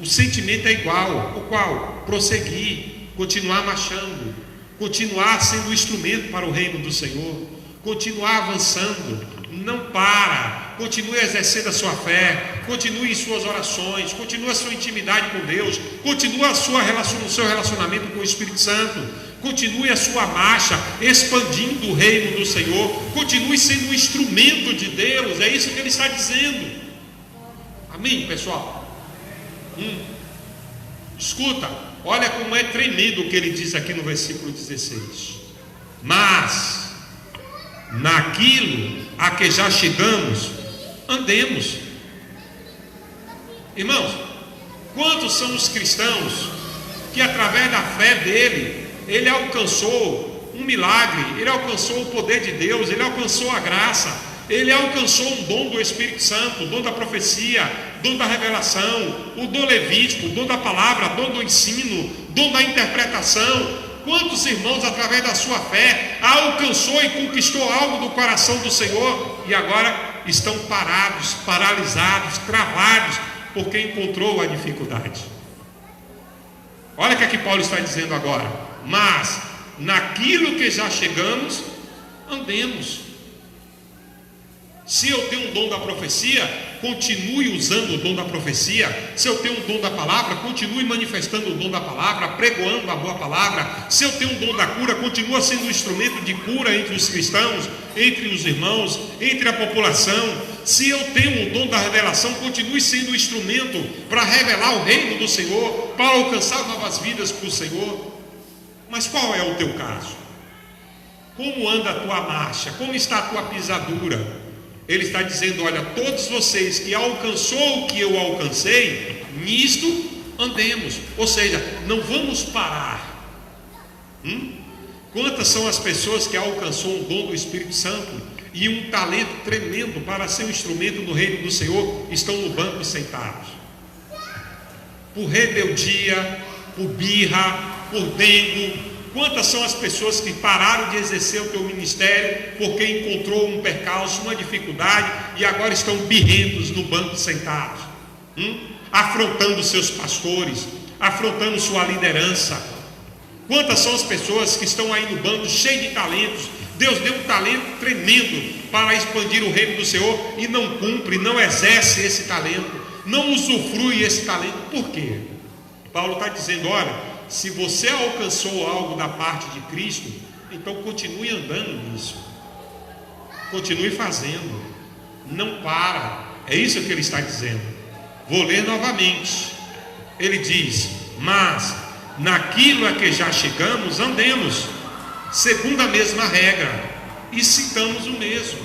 O sentimento é igual. O qual? Prosseguir, continuar marchando, continuar sendo instrumento para o reino do Senhor, continuar avançando, não para, continue exercendo a sua fé, continue em suas orações, continue a sua intimidade com Deus, continue o seu relacionamento com o Espírito Santo, continue a sua marcha, expandindo o reino do Senhor, continue sendo um instrumento de Deus. É isso que ele está dizendo. Amém, pessoal? Escuta, olha como é tremendo o que ele diz aqui no versículo 16: mas naquilo a que já chegamos, andemos. Irmãos, quantos são os cristãos que através da fé dele, ele alcançou um milagre, ele alcançou o poder de Deus, ele alcançou a graça, ele alcançou um dom do Espírito Santo, o dom da profecia, dom da revelação, o dom levítico, o dom da palavra, dom do ensino, dom da interpretação. Quantos irmãos, através da sua fé, alcançou e conquistou algo do coração do Senhor e agora estão parados, paralisados, travados, porque encontrou a dificuldade. Olha o que aqui Paulo está dizendo agora: mas naquilo que já chegamos, andemos. Se eu tenho um dom da profecia, continue usando o dom da profecia. Se eu tenho um dom da palavra, continue manifestando o dom da palavra, pregoando a boa palavra. Se eu tenho um dom da cura, continue sendo um instrumento de cura entre os cristãos, entre os irmãos, entre a população. Se eu tenho o dom da revelação, continue sendo um instrumento para revelar o reino do Senhor, para alcançar novas vidas para o Senhor. Mas qual é o teu caso? Como anda a tua marcha? Como está a tua pisadura? Ele está dizendo: olha, todos vocês que alcançou o que eu alcancei, nisto andemos. Ou seja, não vamos parar. Quantas são as pessoas que alcançou um dom do Espírito Santo e um talento tremendo para ser um instrumento no reino do Senhor, estão no banco sentados? Por rebeldia, por birra, por dengo. Quantas são as pessoas que pararam de exercer o teu ministério porque encontrou um percalço, uma dificuldade e agora estão birrentos no banco sentados, afrontando seus pastores, afrontando sua liderança? Quantas são as pessoas que estão aí no banco cheios de talentos? Deus deu um talento tremendo para expandir o reino do Senhor e não cumpre, não exerce esse talento, não usufrui esse talento. Por quê? Paulo está dizendo: olha, se você alcançou algo da parte de Cristo, então continue andando nisso, continue fazendo, não para. É isso que ele está dizendo. Vou ler novamente. Ele diz: mas naquilo a que já chegamos, andemos segundo a mesma regra e citamos o mesmo.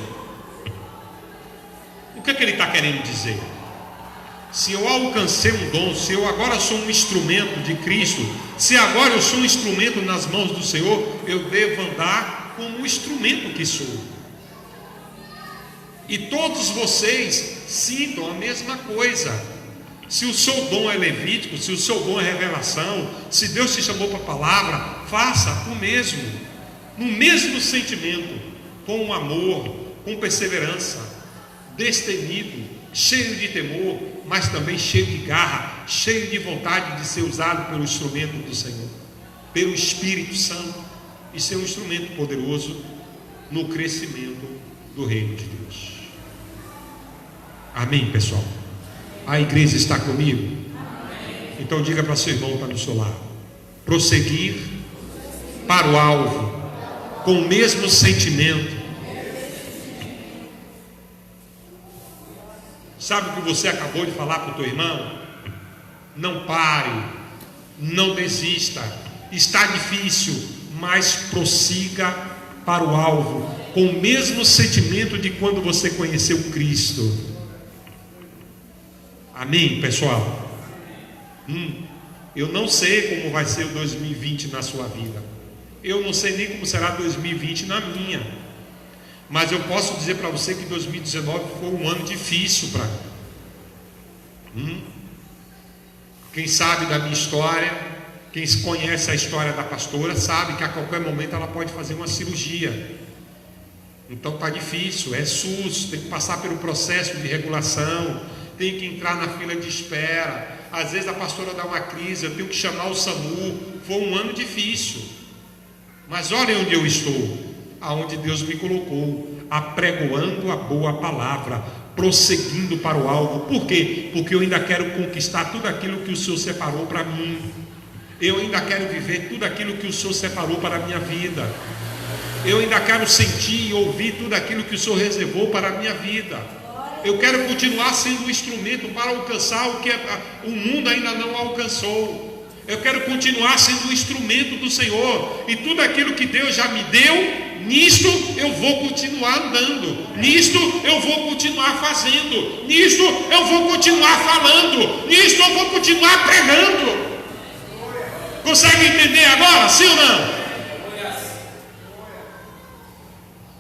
O que ele está querendo dizer? Se eu alcancei um dom, se eu agora sou um instrumento de Cristo, se agora eu sou um instrumento nas mãos do Senhor, eu devo andar como um instrumento que sou. E todos vocês sintam a mesma coisa. Se o seu dom é levítico, se o seu dom é revelação, se Deus te chamou para a palavra, faça o mesmo, no mesmo sentimento, com amor, com perseverança, destemido, cheio de temor, mas também cheio de garra, cheio de vontade de ser usado pelo instrumento do Senhor, pelo Espírito Santo, e ser um instrumento poderoso no crescimento do reino de Deus. Amém, pessoal? A igreja está comigo? Então diga para seu irmão que está do seu lado: prosseguir para o alvo com o mesmo sentimento. Sabe o que você acabou de falar para o teu irmão? Não pare, não desista, está difícil, mas prossiga para o alvo com o mesmo sentimento de quando você conheceu Cristo. Amém, pessoal? Eu não sei como vai ser o 2020 na sua vida, eu não sei nem como será 2020 na minha. Mas eu posso dizer para você que 2019 foi um ano difícil para mim. Quem sabe da minha história, quem conhece a história da pastora, sabe que a qualquer momento ela pode fazer uma cirurgia. Então está difícil, é SUS, tem que passar pelo processo de regulação, tem que entrar na fila de espera. Às vezes a pastora dá uma crise, eu tenho que chamar o SAMU. Foi um ano difícil. Mas olha onde eu estou, aonde Deus me colocou, apregoando a boa palavra, prosseguindo para o alvo. Por quê? Porque eu ainda quero conquistar tudo aquilo que o Senhor separou para mim. Eu ainda quero viver tudo aquilo que o Senhor separou para a minha vida. Eu ainda quero sentir e ouvir tudo aquilo que o Senhor reservou para a minha vida. Eu quero continuar sendo um instrumento para alcançar o que o mundo ainda não alcançou. Eu quero continuar sendo um instrumento do Senhor, e tudo aquilo que Deus já me deu, nisto eu vou continuar andando, nisto eu vou continuar fazendo, nisto eu vou continuar falando, nisto eu vou continuar pregando. Consegue entender agora, sim ou não?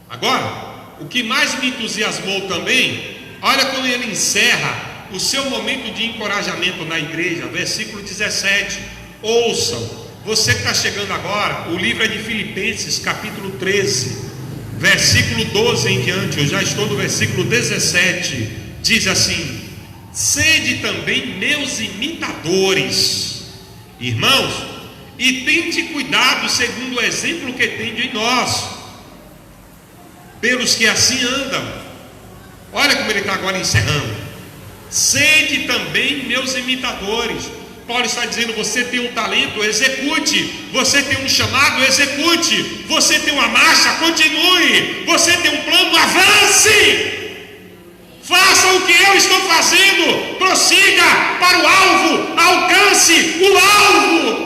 Agora, o que mais me entusiasmou também, olha como ele encerra o seu momento de encorajamento na igreja, versículo 17. Ouçam, você que está chegando agora, o livro é de Filipenses, capítulo 13, versículo 12 em diante. Eu já estou no versículo 17. Diz assim: sede também meus imitadores, irmãos, e tende cuidado segundo o exemplo que tende em nós, pelos que assim andam. Olha como ele está agora encerrando: sede também meus imitadores. Paulo está dizendo: você tem um talento, execute. Você tem um chamado, execute. Você tem uma marcha, continue. Você tem um plano, avance. Faça o que eu estou fazendo. Prossiga para o alvo. Alcance o alvo.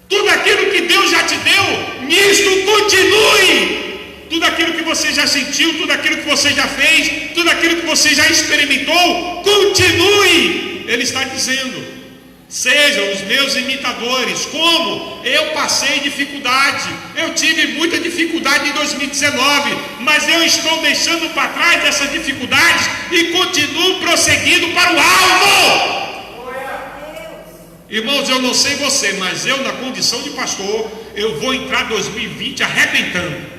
Tudo aquilo que Deus já te deu, nisto continue. Tudo aquilo que você já sentiu, tudo aquilo que você já fez, tudo aquilo que você já experimentou, continue. Ele está dizendo: sejam os meus imitadores. Como? Eu passei dificuldade, eu tive muita dificuldade em 2019, mas eu estou deixando para trás essas dificuldades e continuo prosseguindo para o alvo. Irmãos, eu não sei você, mas eu, na condição de pastor, eu vou entrar 2020 arrebentando.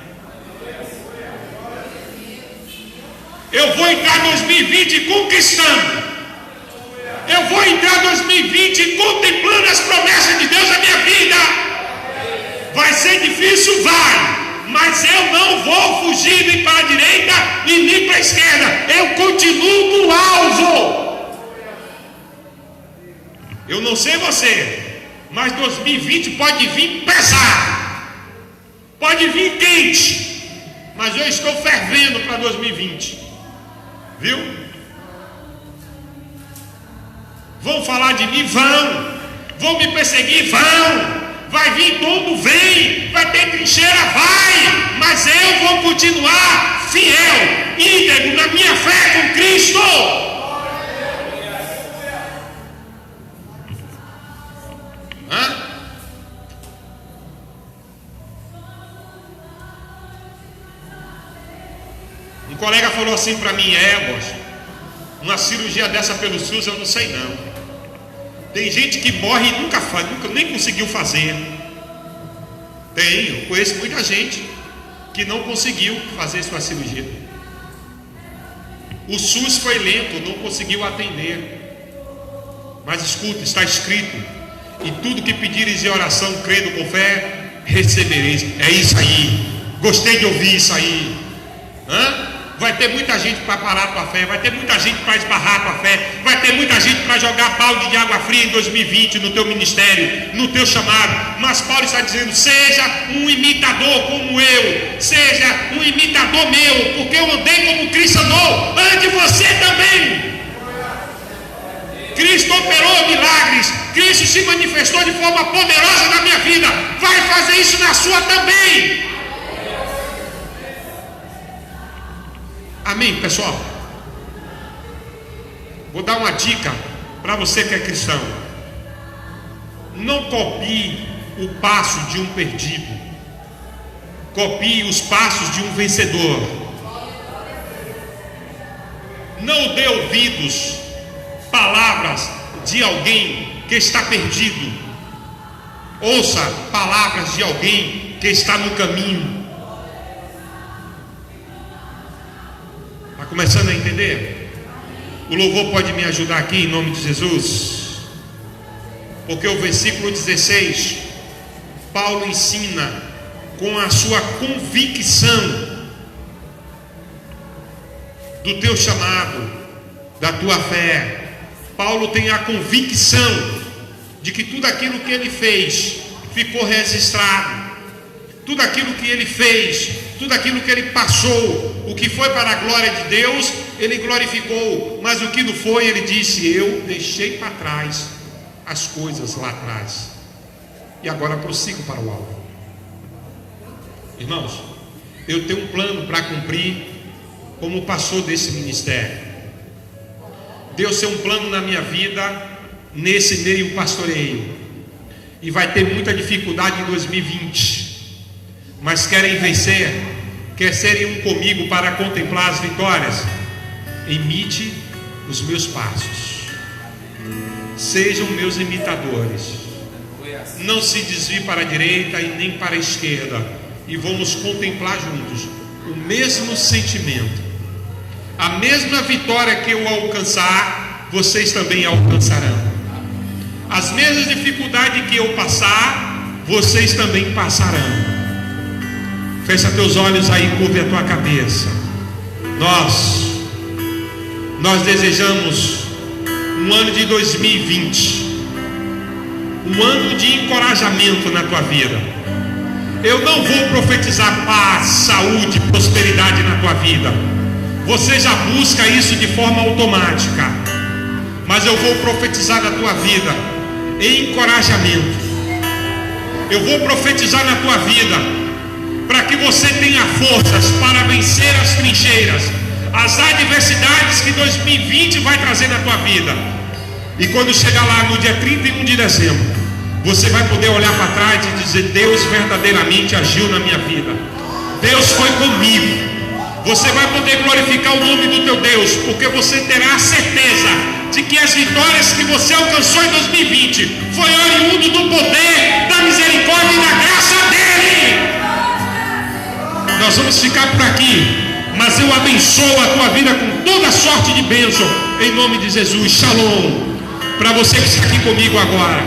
Eu vou entrar 2020 conquistando. Eu vou entrar 2020 contemplando as promessas de Deus na minha vida. Vai ser difícil? Vai. Mas eu não vou fugir nem para a direita e nem para a esquerda. Eu continuo no alvo. Eu não sei você, mas 2020 pode vir pesado, pode vir quente, mas eu estou fervendo para 2020. Viu? Vão falar de mim? Vão me perseguir? Vão. Vai vir tombo? Vem. Vai ter trincheira? Vai. Mas eu vou continuar fiel, íntegro na minha fé com Cristo. Um colega falou assim para mim: uma cirurgia dessa pelo SUS eu não sei não. Tem gente que morre e nunca nem conseguiu fazer. Eu conheço muita gente que não conseguiu fazer sua cirurgia. O SUS foi lento, não conseguiu atender. Mas escuta, está escrito: e tudo que pedires em oração, crendo com fé, recebereis. É isso aí. Gostei de ouvir isso aí. Vai ter muita gente para parar a tua fé, vai ter muita gente para esbarrar a tua fé, vai ter muita gente para jogar balde de água fria em 2020 no teu ministério, no teu chamado. Mas Paulo está dizendo: seja um imitador como eu, seja um imitador meu, porque eu andei como Cristo andou, ande você também. Cristo operou milagres, Cristo se manifestou de forma poderosa na minha vida, vai fazer isso na sua também. Amém, pessoal? Vou dar uma dica para você que é cristão: não copie o passo de um perdido, copie os passos de um vencedor. Não dê ouvidos palavras de alguém que está perdido. Ouça palavras de alguém que está no caminho. Começando a entender? O louvor pode me ajudar aqui em nome de Jesus, porque o versículo 16, Paulo ensina com a sua convicção do teu chamado, da tua fé. Paulo tem a convicção de que tudo aquilo que ele fez ficou registrado, tudo aquilo que ele fez, tudo aquilo que ele passou, o que foi para a glória de Deus, ele glorificou, mas o que não foi, ele disse: eu deixei para trás as coisas lá atrás, e agora prossigo para o alvo. Irmãos, eu tenho um plano para cumprir como pastor desse ministério. Deus tem um plano na minha vida, nesse meio pastoreio, e vai ter muita dificuldade em 2020, mas querem vencer, Quer serem um comigo para contemplar as vitórias? Imite os meus passos. Sejam meus imitadores. Não se desvie para a direita e nem para a esquerda. E vamos contemplar juntos o mesmo sentimento. A mesma vitória que eu alcançar, vocês também alcançarão. As mesmas dificuldades que eu passar, vocês também passarão. Fecha teus olhos aí, curve a tua cabeça. Nós desejamos um ano de 2020, um ano de encorajamento na tua vida. Eu não vou profetizar paz, saúde, prosperidade na tua vida. Você já busca isso de forma automática. Mas eu vou profetizar na tua vida encorajamento. Eu vou profetizar na tua vida para que você tenha forças para vencer as trincheiras, as adversidades que 2020 vai trazer na tua vida. E quando chegar lá no dia 31 de dezembro, você vai poder olhar para trás e dizer: Deus verdadeiramente agiu na minha vida, Deus foi comigo. Você vai poder glorificar o nome do teu Deus, porque você terá a certeza de que as vitórias que você alcançou em 2020 foi oriundo do poder, da misericórdia e da graça dele. Nós vamos ficar por aqui, mas eu abençoo a tua vida com toda sorte de bênção, em nome de Jesus. Shalom. Para você que está aqui comigo agora,